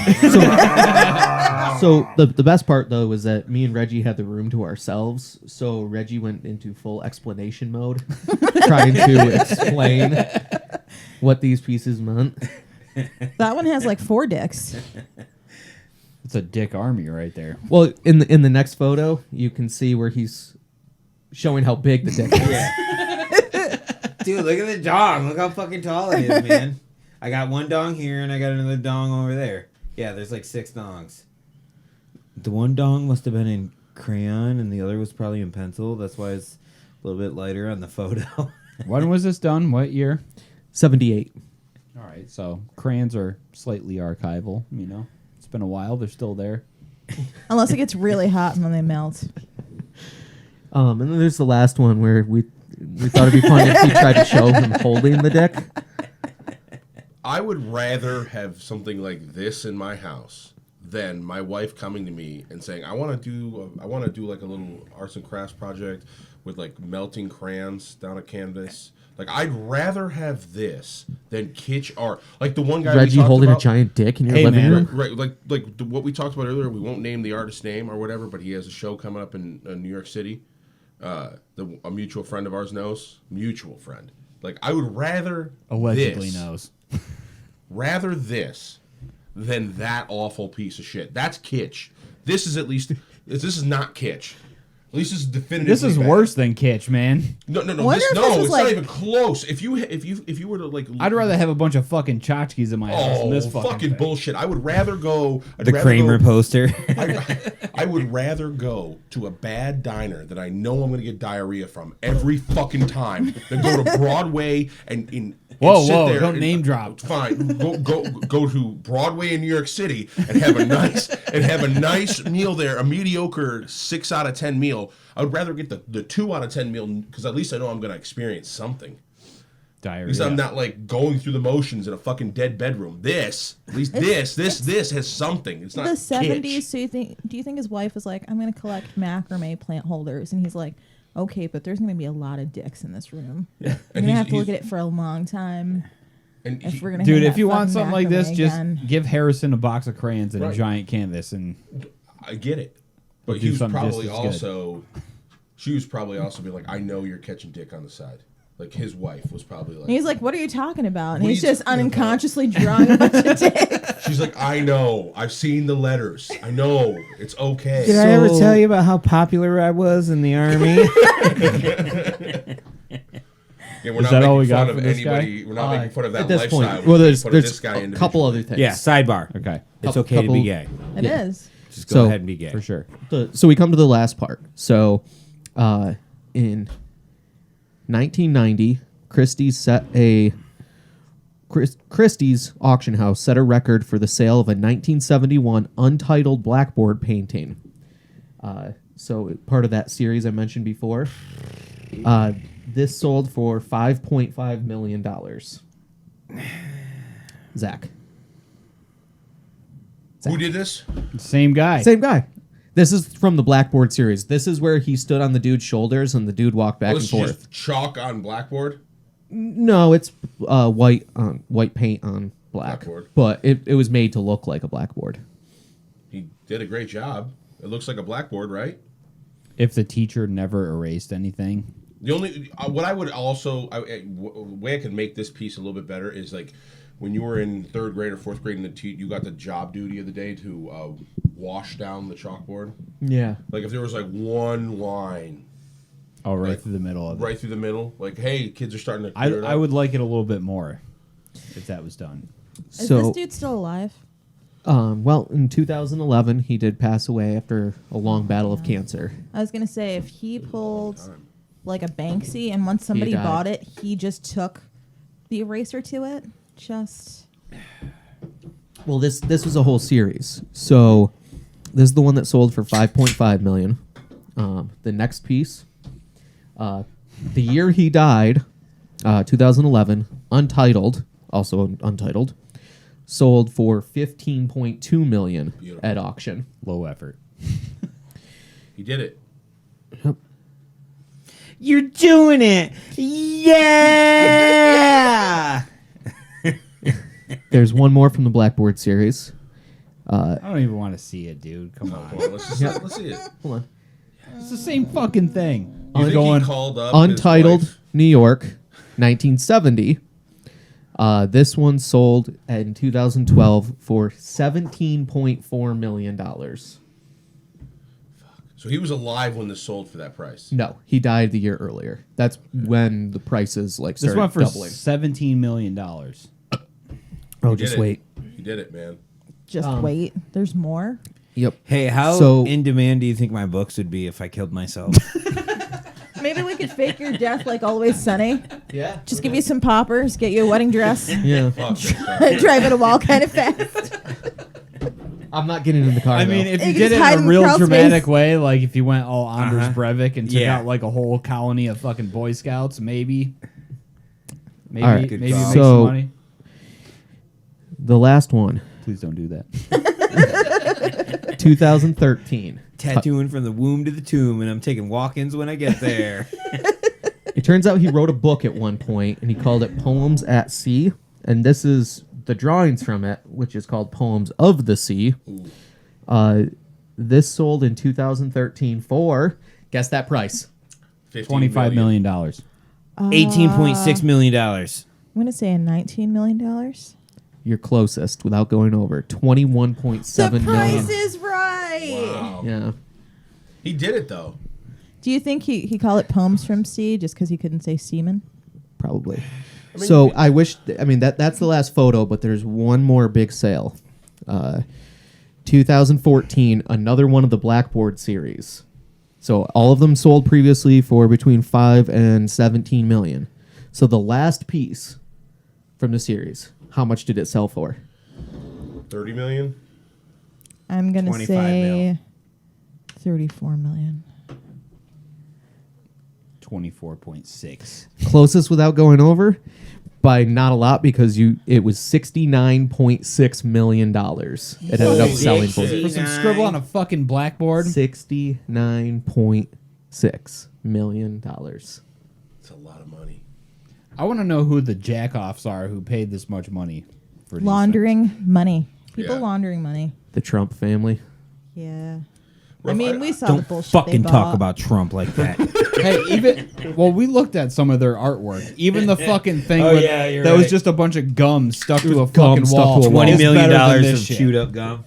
So the best part though was that me and Reggie had the room to ourselves. So Reggie went into full explanation mode, trying to explain what these pieces meant. That one has like 4 dicks. It's a dick army right there. Well, in the next photo, you can see where he's showing how big the dick is. Yeah. Dude, look at the dong. Look how fucking tall it is, man. I got one dong here and I got another dong over there. Yeah, there's like 6 dongs. The one dong must have been in crayon and the other was probably in pencil. That's why it's a little bit lighter on the photo. When was this done? What year? 78. All right, so crayons are slightly archival. You know, it's been a while. They're still there. Unless it gets really hot and then they melt. And then there's the last one where we thought it'd be funny if we tried to show him holding the dick. I would rather have something like this in my house than my wife coming to me and saying, I want to do like a little arts and crafts project with like melting crayons down a canvas. Like, I'd rather have this than kitsch art. Like the one guy Reggie we talked holding about, a giant dick in your Hey, living man. room. Right, what we talked about earlier. We won't name the artist's name or whatever, but he has a show coming up in New York City. A mutual friend of ours knows. Mutual friend. Like, I would rather Allegedly this, knows. rather this than that awful piece of shit. That's kitsch. This is at least. This is not kitsch. At least this is definitively. This is bad. worse than kitsch, man. No. Wonder if this is It's like- not even close. If you were to like, I'd rather have a bunch of fucking tchotchkes in my house than this fucking thing. bullshit. I would rather go. I'd The rather Kramer go- poster. I would rather go to a bad diner that I know I'm going to get diarrhea from every fucking time than go to Broadway and Whoa, sit whoa, there don't and- name drop. Fine, go to Broadway in New York City and have a nice meal there, a mediocre 6 out of 10 meal. I would rather get the 2 out of 10 meal because at least I know I'm going to experience something. At Diarrhea. least I'm not like going through the motions in a fucking dead bedroom. This has something. It's not The 70s, kitsch. so do you think his wife was like, I'm going to collect macrame plant holders? And he's like, okay, but there's going to be a lot of dicks in this room. Yeah. I'm going to have to look at it for a long time And if he- we're going to Dude, if you want something like this, just again. give Harrison a box of crayons and a Right. giant canvas, and I get it, but Do he was something probably just as good. also. She was probably also being like, I know you're catching dick on the side. Like his wife was probably like. And he's like, what are you talking about? And What are he's you just talking about? unconsciously drawing a bunch of dicks. She's like, I know. I've seen the letters. I know. It's okay. Did I ever tell you about how popular I was in the army? Yeah, we're Is not that making all we fun got of for this anybody. We're not making fun of that At this lifestyle. point, We're well, making fun of there's this guy a individually. couple other things. Yeah, sidebar. okay, It's okay to couple- be gay. It Yeah. is. Just go So- ahead and be gay. for sure. So we come to the last part. So, in 1990, Christie's auction house set a record for the sale of a 1971 Untitled Blackboard painting. So part of that series I mentioned before. This sold for $5.5 million. Zach. Who did this? Same guy. Same guy. This is from the Blackboard series. This is where he stood on the dude's shoulders and the dude walked back and Was forth. just chalk on blackboard? No, it's white paint on black. Blackboard. But it was made to look like a blackboard. He did a great job. It looks like a blackboard, right? If the teacher never erased anything, The only what I would also way I could make this piece a little bit better is like when you were in 3rd grade or 4th grade and you got the job duty of the day to wash down the chalkboard. Yeah. Like if there was like one line right Right. through the middle of it. right through the middle, like hey, kids are starting to clear it I up. would like it a little bit more if that was done. Is So, this dude still alive? well, in 2011, he did pass away after a long battle of cancer. I was going to say, if he pulled like a Banksy and once somebody died. bought it, he just took the eraser to it. Just. Well, this was a whole series. So, this is the one that sold for $5.5 million. The next piece, the year he died, 2011, Untitled, also Untitled, sold for $15.2 million Beautiful. at auction. Low effort. He did it. You're doing it! Yeah! There's one more from the Blackboard series. I don't even want to see it, dude. Come Come on. on, let's see it. Hold on. It's the same fucking thing. You think going he called up Untitled, his wife? New York, 1970. This one sold in 2012 for $17.4 million. So he was alive when this sold for that price. No, he died the year earlier. That's when the prices like This started one for doubling. $17 million. Oh, He just did it. wait. He did it, man. Just wait. There's more. Yep. Hey, how So- in demand do you think my books would be if I killed myself? Maybe we could fake your death like Always Sunny. Yeah. Just give you some poppers, get you a wedding dress, Yeah. Fuck this stuff. drive it a wall kind of fast. I'm not getting in the car. I mean, if You you can did just it hide in a in real crawl dramatic space. way, like if you went all Anders Breivik and took Yeah. out like a whole colony of fucking Boy Scouts, maybe. Maybe, All right. maybe Good make call. some So- money. the last one, Please don't do that. 2013. Tattooing from the womb to the tomb, and I'm taking walk-ins when I get there. It turns out he wrote a book at one point, and he called it Poems at Sea. And this is the drawings from it, which is called Poems of the Sea. This sold in 2013 for, guess that price. 15 $25 million. $18.6 million. I'm going to say $19 million. You're closest without going over. $21.7 The million. price is right. Wow. Yeah. He did it though. Do you think he called it Poems from Sea just because he couldn't say semen? Probably. So I wish. I mean that's the last photo, but there's one more big sale. 2014, another one of the Blackboard series. So all of them sold previously for between 5 and 17 million. So the last piece from the series, how much did it sell for? 30 million. I'm going to 25 say 34 million. 24.6. Closest without going over by not a lot because it was $69.6 million. It ended up Holy selling shit. for For some scribble on a fucking blackboard. $69.6 million. That's a lot of money. I want to know who the jackoffs are who paid this much money for these Laundering money. People Yeah. laundering money. The Trump family. Yeah. I Ruff, mean, we saw Don't the bullshit fucking they talk bought. about Trump like that. things. Hey, we looked at some of their artwork. Even the fucking thing Oh, with, yeah, you're that was right. just a bunch of gum stuck to a gum fucking stuck wall. to a wall. $20 is million better than this of shit. chewed up gum.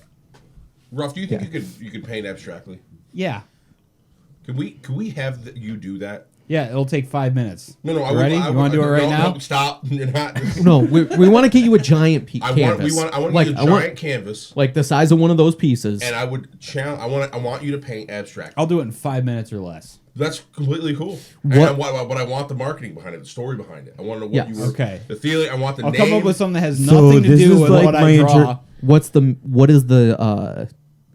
Ruff, do you think you could paint abstractly? Yeah. Can we have you do that? Yeah, it'll take 5 minutes. No, I You ready? You want to do it right now? No, stop. You're not. No, we want to get you a giant I canvas. want to like, get a I want- giant canvas, like the size of one of those pieces. and I would challenge. I want you to paint abstract. I'll do it in 5 minutes or less. That's completely cool. What- But I want the marketing behind it, the story behind it. I want to know what Yes. you were. Okay. The feeling. I want the I'll name. come up with something that has So nothing to this do is with like what my I draw. what is the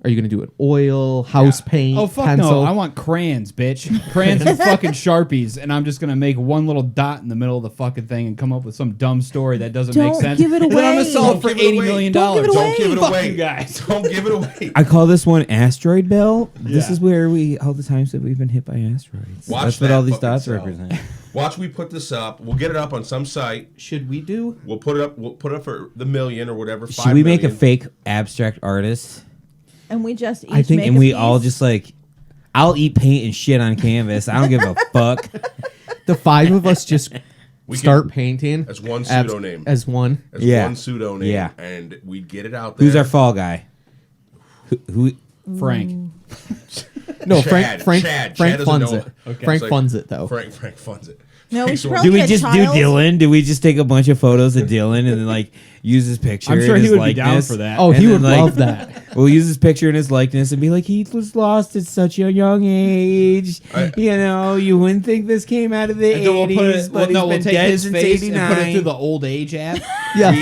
are you going to do it oil, house paint, Oh fuck pencil? no! I want crayons, bitch. Crayons and fucking sharpies, and I'm just gonna make one little dot in the middle of the fucking thing and come up with some dumb story that doesn't make Don't sense. give it And then I'm gonna away. sell it Don't for give it $80 away. million. Don't give it Don't give it Fuck away. you guys. Don't give it away. I call this one Asteroid Belt. This Yeah. is where all the times that we've been hit by asteroids. Watch That's what that all these fucking dots sell. represent. Watch, we put this up. We'll get it up on some site. Should we do? We'll put it up. We'll put it up for the million or whatever. Should we make a 5 million. fake abstract artist? And we just each I think- make And a we piece? all just like, I'll eat paint and shit on canvas. I don't give a fuck. The 5 of us just We start can- painting as one abs- pseudonym. As one. As Yeah. one pseudo name. Yeah. And we get it out there. Who's our fall guy? Who Frank. No, Chad. Frank Chad funds doesn't know it. Okay. Frank It's like- funds it though. Frank funds it. No, we Frank's should the one- probably do we get just Childs. do Dylan? Do we just take a bunch of photos of Dylan and then like use his picture? I'm sure and he his would be down likeness? for that. Oh, And he then, would like, love that. We'll use his picture and his likeness and be like, he was lost at such a young age. You wouldn't think this came out of the And then we'll 80s, put it. but We'll he's been take dead his since face 89. and put it through the old age app. Yeah.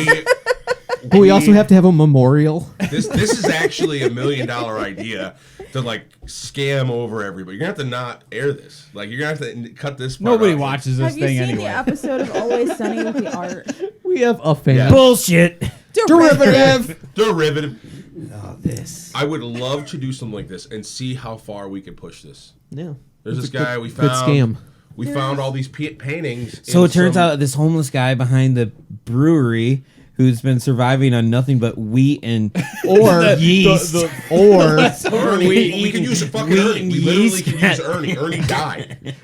But we also have to have a memorial. This is actually $1 million idea to like scam over everybody. You're gonna have to not air this. Like you're gonna have to cut this. Part Nobody out. watches this Have you thing seen anyway. the episode of Always Sunny with the art? We have a fan. Yeah. Bullshit. Derivative. Derivative. Oh, this. I would love to do something like this and see how far we could push this. Yeah. There's It's this a guy good- we good found. scam. We found all these paintings. So in it turns some- out this homeless guy behind the brewery who's been surviving on nothing but wheat and Or yeast. or Ernie, we could use a fucking Ernie. We literally yeast. could use Ernie. Ernie died.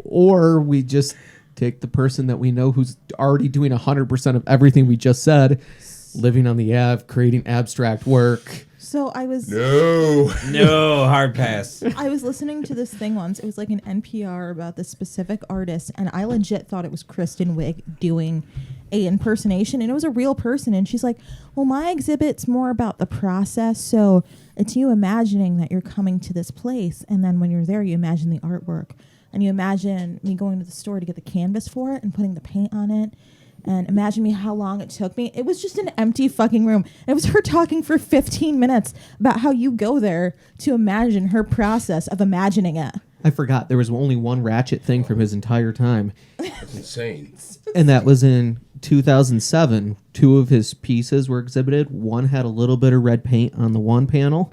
or we just take the person that we know who's already doing 100% of everything we just said, living on the Ave, creating abstract work. So I was No, hard pass. I was listening to this thing once. It was like an NPR about this specific artist, and I legit thought it was Kristen Wiig doing a impersonation, and it was a real person. And she's like, "Well, my exhibit's more about the process, so it's you imagining that you're coming to this place, and then when you're there, you imagine the artwork, and you imagine me going to the store to get the canvas for it and putting the paint on it." And imagine me how long it took me. It was just an empty fucking room. It was her talking for 15 minutes about how you go there to imagine her process of imagining it. I forgot there was only one Ratchet thing from his entire time, That's insane. and that was in 2007. 2 of his pieces were exhibited. One had a little bit of red paint on the one panel,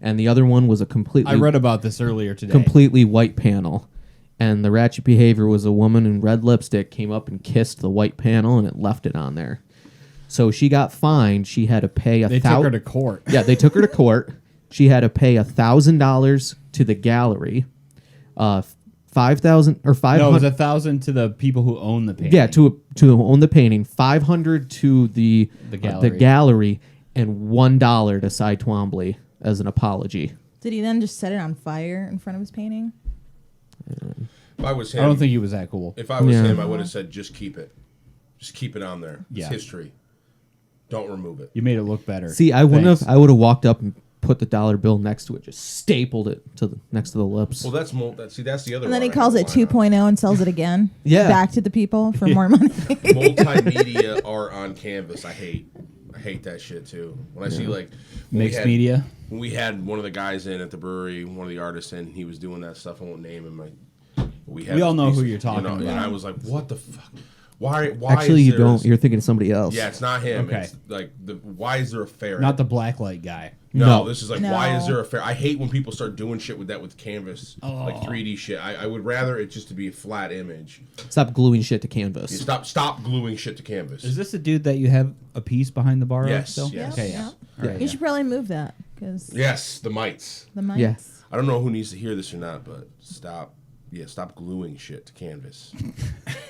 and the other one was a completely I read about this earlier today. completely white panel. And the ratchet behavior was a woman in red lipstick came up and kissed the white panel, and it left it on there. So she got fined. She had to pay They took her to court. Yeah, they took her to court. She had to pay $1,000 to the gallery, 5,000 or 500. No, it was 1,000 to the people who own the painting. Yeah, to own the painting, 500 to the gallery, and $1 to Cy Twombly as an apology. Did he then just set it on fire in front of his painting? If I was him, I don't think he was that cool. If I was Yeah. him, I would have said, just keep it. Just keep it on there. Yeah. It's history. Don't remove it. You made it look better. See, I wouldn't Thanks. have. I would have walked up and put the dollar bill next to it, just stapled it to the next to the lips. Well, that's that's the other. And then he one I calls have it to line 2.0 and sells it again. Yeah. Back to the people for more money. Multimedia art on canvas. I hate that shit too. When I see like when Mixed media. When we had one of the guys in at the brewery, one of the artists in, he was doing that stuff. I won't name him. We all know who you're talking about. And I was like, what the fuck? Why? Actually, is you there don't. this- You're thinking of somebody else. Yeah, it's not him. Okay. It's like why is there a ferret? Not the blacklight guy. No, No. this is like, No. why is there a fair? I hate when people start doing shit with that with canvas, like 3D shit. I would rather it just to be a flat image. Stop gluing shit to canvas. You stop gluing shit to canvas. Is this the dude that you have a piece behind the bar? of Yes, Still? yes. Okay. Yeah. All right, You should probably move that because Yes, the mites. the mics. Yeah. I don't know who needs to hear this or not, but stop. Yeah, stop gluing shit to canvas.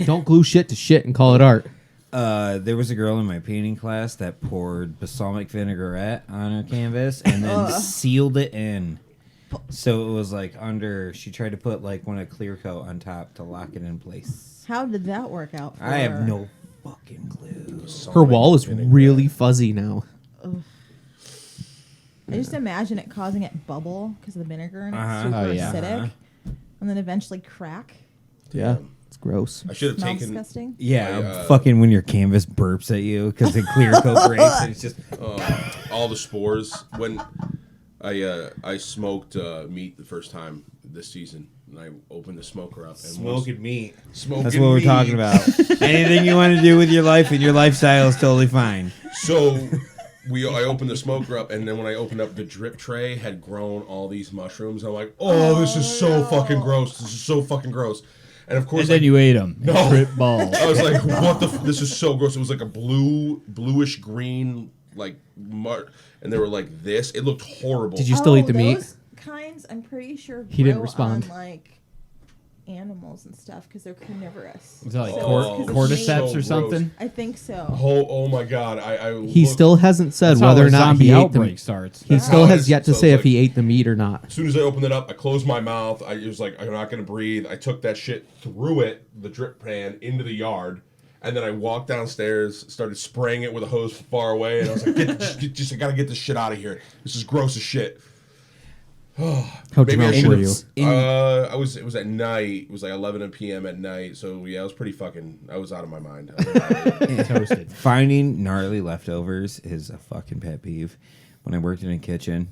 Don't glue shit to shit and call it art. There was a girl in my painting class that poured balsamic vinaigrette on her canvas and then sealed it in. So it was like under. She tried to put like one of clear coat on top to lock it in place. How did that work out for I have her? no fucking clue. Her wall is really fuzzy now. I just imagine it causing it bubble because of the vinegar and it's Uh-huh. super Oh, yeah. acidic, and then eventually crack. Yeah, it's gross. I should have Smells taken. disgusting. Yeah, fucking when your canvas burps at you because the clear coat breaks and it's just. All the spores when I smoked meat the first time this season, and I opened the smoker up and Smoking meat. Smoking That's what we're meat. talking about. Anything you want to do with your life and your lifestyle is totally fine. So I opened the smoker up, and then when I opened up, the drip tray had grown all these mushrooms. I'm like, oh, this is so fucking gross. This is so fucking gross. And of course, And then you ate them. No. Trip balls. I was like, what the? This is so gross. It was like a bluish green, like and they were like this. It looked horrible. Did you still eat the meat? Those kinds, I'm pretty sure He didn't grow respond. on like animals and stuff because they're carnivorous. Is that like So Oh, it's 'cause cordyceps it's so or gross. something? I think so. Oh my god! I He looked- still hasn't said That's how whether a or not zombie he ate the outbreak meat. starts. He That's still how it has is. yet to So say it's if he ate the meat or not. As soon as I opened it up, I closed my mouth. I was like, I'm not gonna breathe. I took that shit, threw it, the drip pan, into the yard, and then I walked downstairs, started spraying it with a hose from far away, and I was like, I gotta get this shit out of here. This is gross as shit. How Maybe I drunk should were have. you? It was at night. It was like 11 p.m. at night. So yeah, I was pretty fucking. I was out of my mind. I was out. Toasted. Finding gnarly leftovers is a fucking pet peeve. When I worked in a kitchen,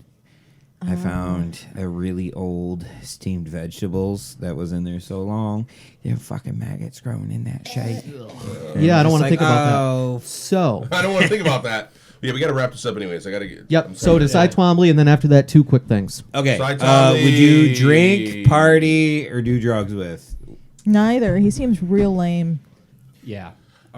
I found a really old steamed vegetables that was in there so long. There were fucking maggots growing in that shit. Yeah, I don't want to It's think like, about oh, that. So, I don't want to think about that. Yeah, we got to wrap this up anyways. I got to get. yep. I'm So sorry. decide Twombly, and then after that, 2 quick things. Okay. Side Tally. Would you drink, party, or do drugs with? Neither. He seems real lame. Yeah.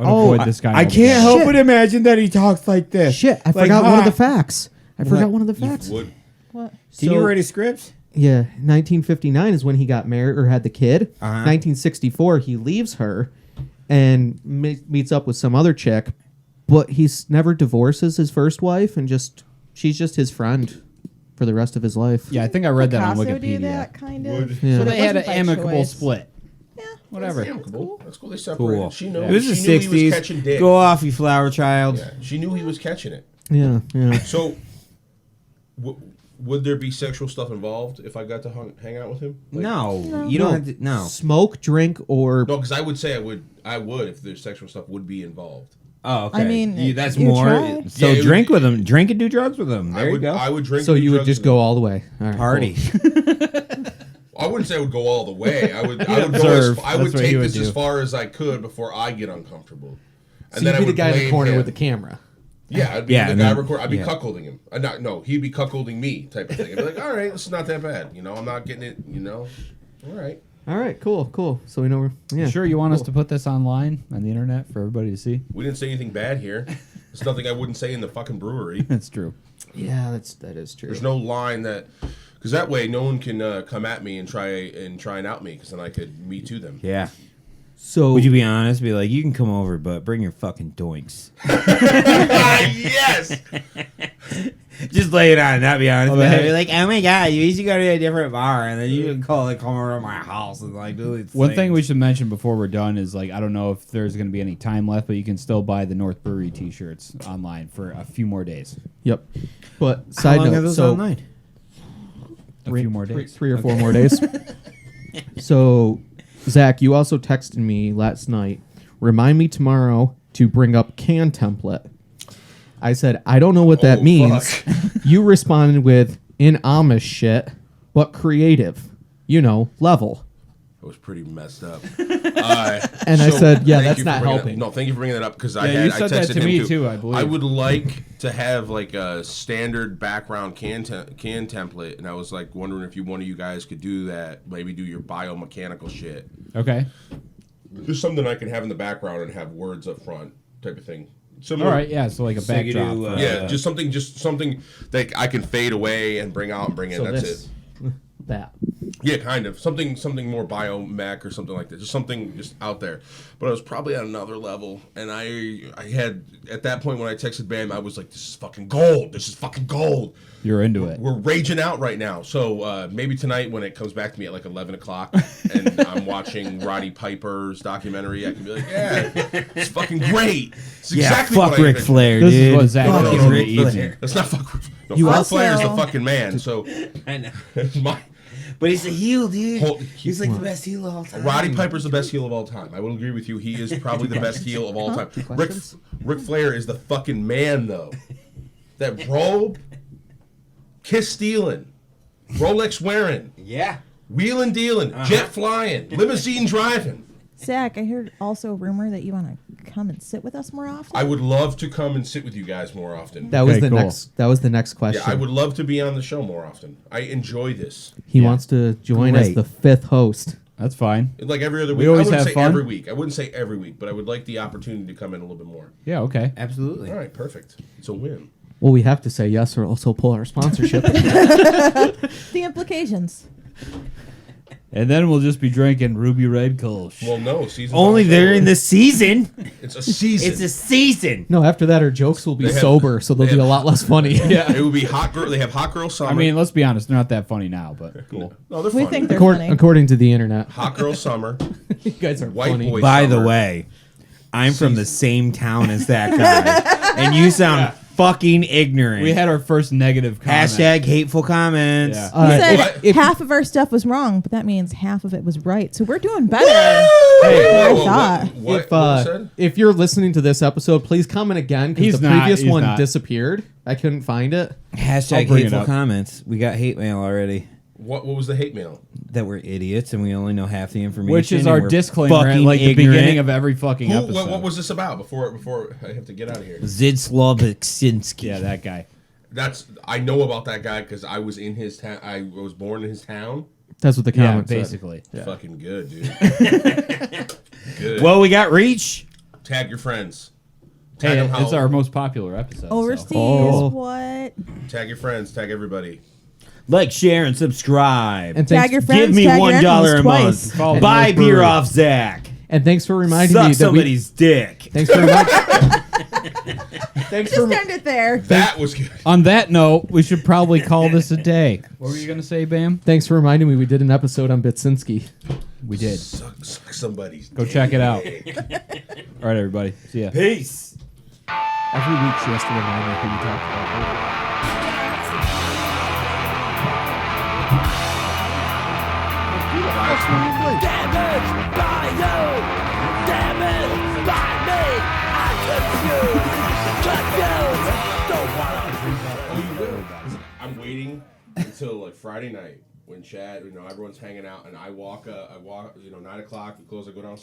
I would avoid this guy. I can't help but imagine that he talks like this. Shit, I Like, forgot one of the "Ah." facts. I forgot one of the facts. Would What? Did you write a script? Yeah, 1959 is when he got married or had the kid. Uh-huh. 1964, he leaves her and meets up with some other chick, but he's never divorces his first wife, and she's just his friend for the rest of his life. Yeah, I think I read that on Picasso do Wikipedia. that kind of. Would. Yeah. So But they it had an wasn't by amicable choice. split. Yeah, Whatever. That's cool. That's cool. They separated. Cool. She knew. It was the she knew he was 60s. catching dick. Go off, you flower child. Yeah, she knew he was catching it. Yeah. So, would there be sexual stuff involved if I got to hang out with him? Like, No, you don't have to. No. Smoke, drink, or No, because I would say I would if there's sexual stuff would be involved. Oh, okay. I mean, that's you more. try. So Yeah, it would drink be- with him. Drink and do drugs with him. There I would. you go. I would drink. so and do you would drugs just with go him. all the way. All right, Party. I wouldn't say I would go all the way. I would. I would observe. go. I would That's what take he would this as do. far as I could before I get uncomfortable. Cool. So you'd I be the would guy in the blame corner him. with the camera. Yeah, I'd be Yeah, the and guy then- record. I'd be yeah. cuckolding him. No, he'd be cuckolding me, type of thing. I'd be like, all right, this is not that bad. You know, I'm not getting it. You know, all right. All right, cool. So we know. Yeah. Sure, you want us to put this online on the internet for everybody to see? We didn't say anything bad here. There's nothing I wouldn't say in the fucking brewery. That's true. Yeah, that is true. There's no line that, because that way no one can come at me and try and out me, because then I could me too them. Yeah. So Would you be honest? Be like, you can come over, but bring your fucking doinks. Yes. Just lay it on. Not be honest. Oh, Be hey. like, oh my god, you used to go to a different bar, and then you can come over to my house and like do it. One thing we should mention before we're done is like I don't know if there's going to be any time left, but you can still buy the North Brewery T-shirts online for a few more days. Yep. But How side long note, are those so online? A few more days. three or four more days. So, Zach, you also texted me last night. Remind me tomorrow to bring up can template. I said, I don't know what that Oh, means. fuck. You responded with, in Amish shit, but creative. You know, level. It was pretty messed up. And I said, yeah, thank that's you for not bringing helping. No, thank you for bringing that up, because Yeah, I you said that texted to him me too, I believe. I would like to have like a standard background can template, and I was like wondering if one of you guys could do that. Maybe do your biomechanical shit. Okay. Just something I can have in the background and have words up front, type of thing. All Similar. right. Yeah. So like a So you backdrop. do, Yeah, just something that I can fade away and bring out and bring in. So That's this, it. that. Yeah, kind of something more biomech or something like that. Just something just out there. But I was probably at another level, and I had at that point when I texted Bam, I was like, "This is fucking gold. This is fucking gold." You're into it. We're raging out right now. So maybe tonight when it comes back to me at like 11 o'clock and I'm watching Roddy Piper's documentary, I can be like, "Yeah, it's fucking great. It's Yeah, exactly fuck what I Ric envisioned." Flair, This dude. is what Zach No, does no, in no, the Ric evening. Flair. That's not fuck. No, You Ric also- Flair is the fucking man. So I know. my, But he's a heel, dude. Hold- He's like the best heel of all time. Roddy Piper's the best heel of all time. I will agree with you. He is probably the best heel of all time. questions? Ric Flair is the fucking man, though. That robe, kiss stealing, Rolex wearing, Yeah. wheeling dealing, jet flying, limousine driving. Zach, I heard also a rumor that you want to come and sit with us more often. I would love to come and sit with you guys more often. That was Okay, the cool. next. That was the next question. Yeah, I would love to be on the show more often. I enjoy this. He wants to join as Great. the fifth host. That's fine. Like every other We week. always I wouldn't have say fun. every week. I wouldn't say every week, but I would like the opportunity to come in a little bit more. Yeah. Okay. Absolutely. All right, perfect. It's a win. Well, we have to say yes, or else he'll pull our sponsorship. The implications. And then we'll just be drinking Ruby Red Kolsch. Well, no, season. Only during the season. It's a season. It's a season. No, after that, our jokes will be They have- sober, so they'll they be a have- lot less funny. Yeah. It would be hot girl. They have hot girl summer. I mean, let's be honest. They're not that funny now, but cool. no, they're We funny. think they're According, funny. according to the internet, hot girl summer. you guys are White funny. boy. By the summer. way, I'm from the same town as that guy, and you sound fucking ignorant. We had our first negative comment. Hashtag hateful comments. Yeah. He said if- half of our stuff was wrong, but that means half of it was right. So we're doing better. Hey, I whoa, thought. what was If, uh, said? if you're listening to this episode, please comment again because He's the not, previous he's one not. disappeared. I couldn't find it. I'll Hashtag bring it hateful up. comments. We got hate mail already. What was the hate mail? That we're idiots and we only know half the information. Which is and our we're disclaimer at fucking like the ignorant. beginning of every fucking episode. What was this about? Before I have to get out of here. Zidslobiksinski. Yeah, that guy. I know about that guy because I was in his town. I was born in his town. That's what the Yeah, comment said. basically. Fucking good, dude. Good. Well, we got reach. Tag your friends. Tag Hey, 'em how- it's our most popular episode. Overseas, So. what? Tag your friends. Tag everybody. Like, share, and subscribe. And Tag thanks, your friends. Give me tag your $1 enemies a twice. month. Follow Buy North beer Brewery. off Zach. and thanks for reminding Suck me that we. somebody's dick. Thanks for reminding. Thanks for. Just end it there. That was good. On that note, we should probably call this a day. What were you gonna say, Bam? Thanks for reminding me. We did an episode on Bitsinski. We did. Suck somebody's. Go check it out. All right, everybody. See ya. Peace. Every week she has to remind me who we talked about earlier. Damaged by you, damaged by me. I confused, I'm waiting until like Friday night when Chad, everyone's hanging out, and I walk, 9 o'clock. We close. I go downstairs.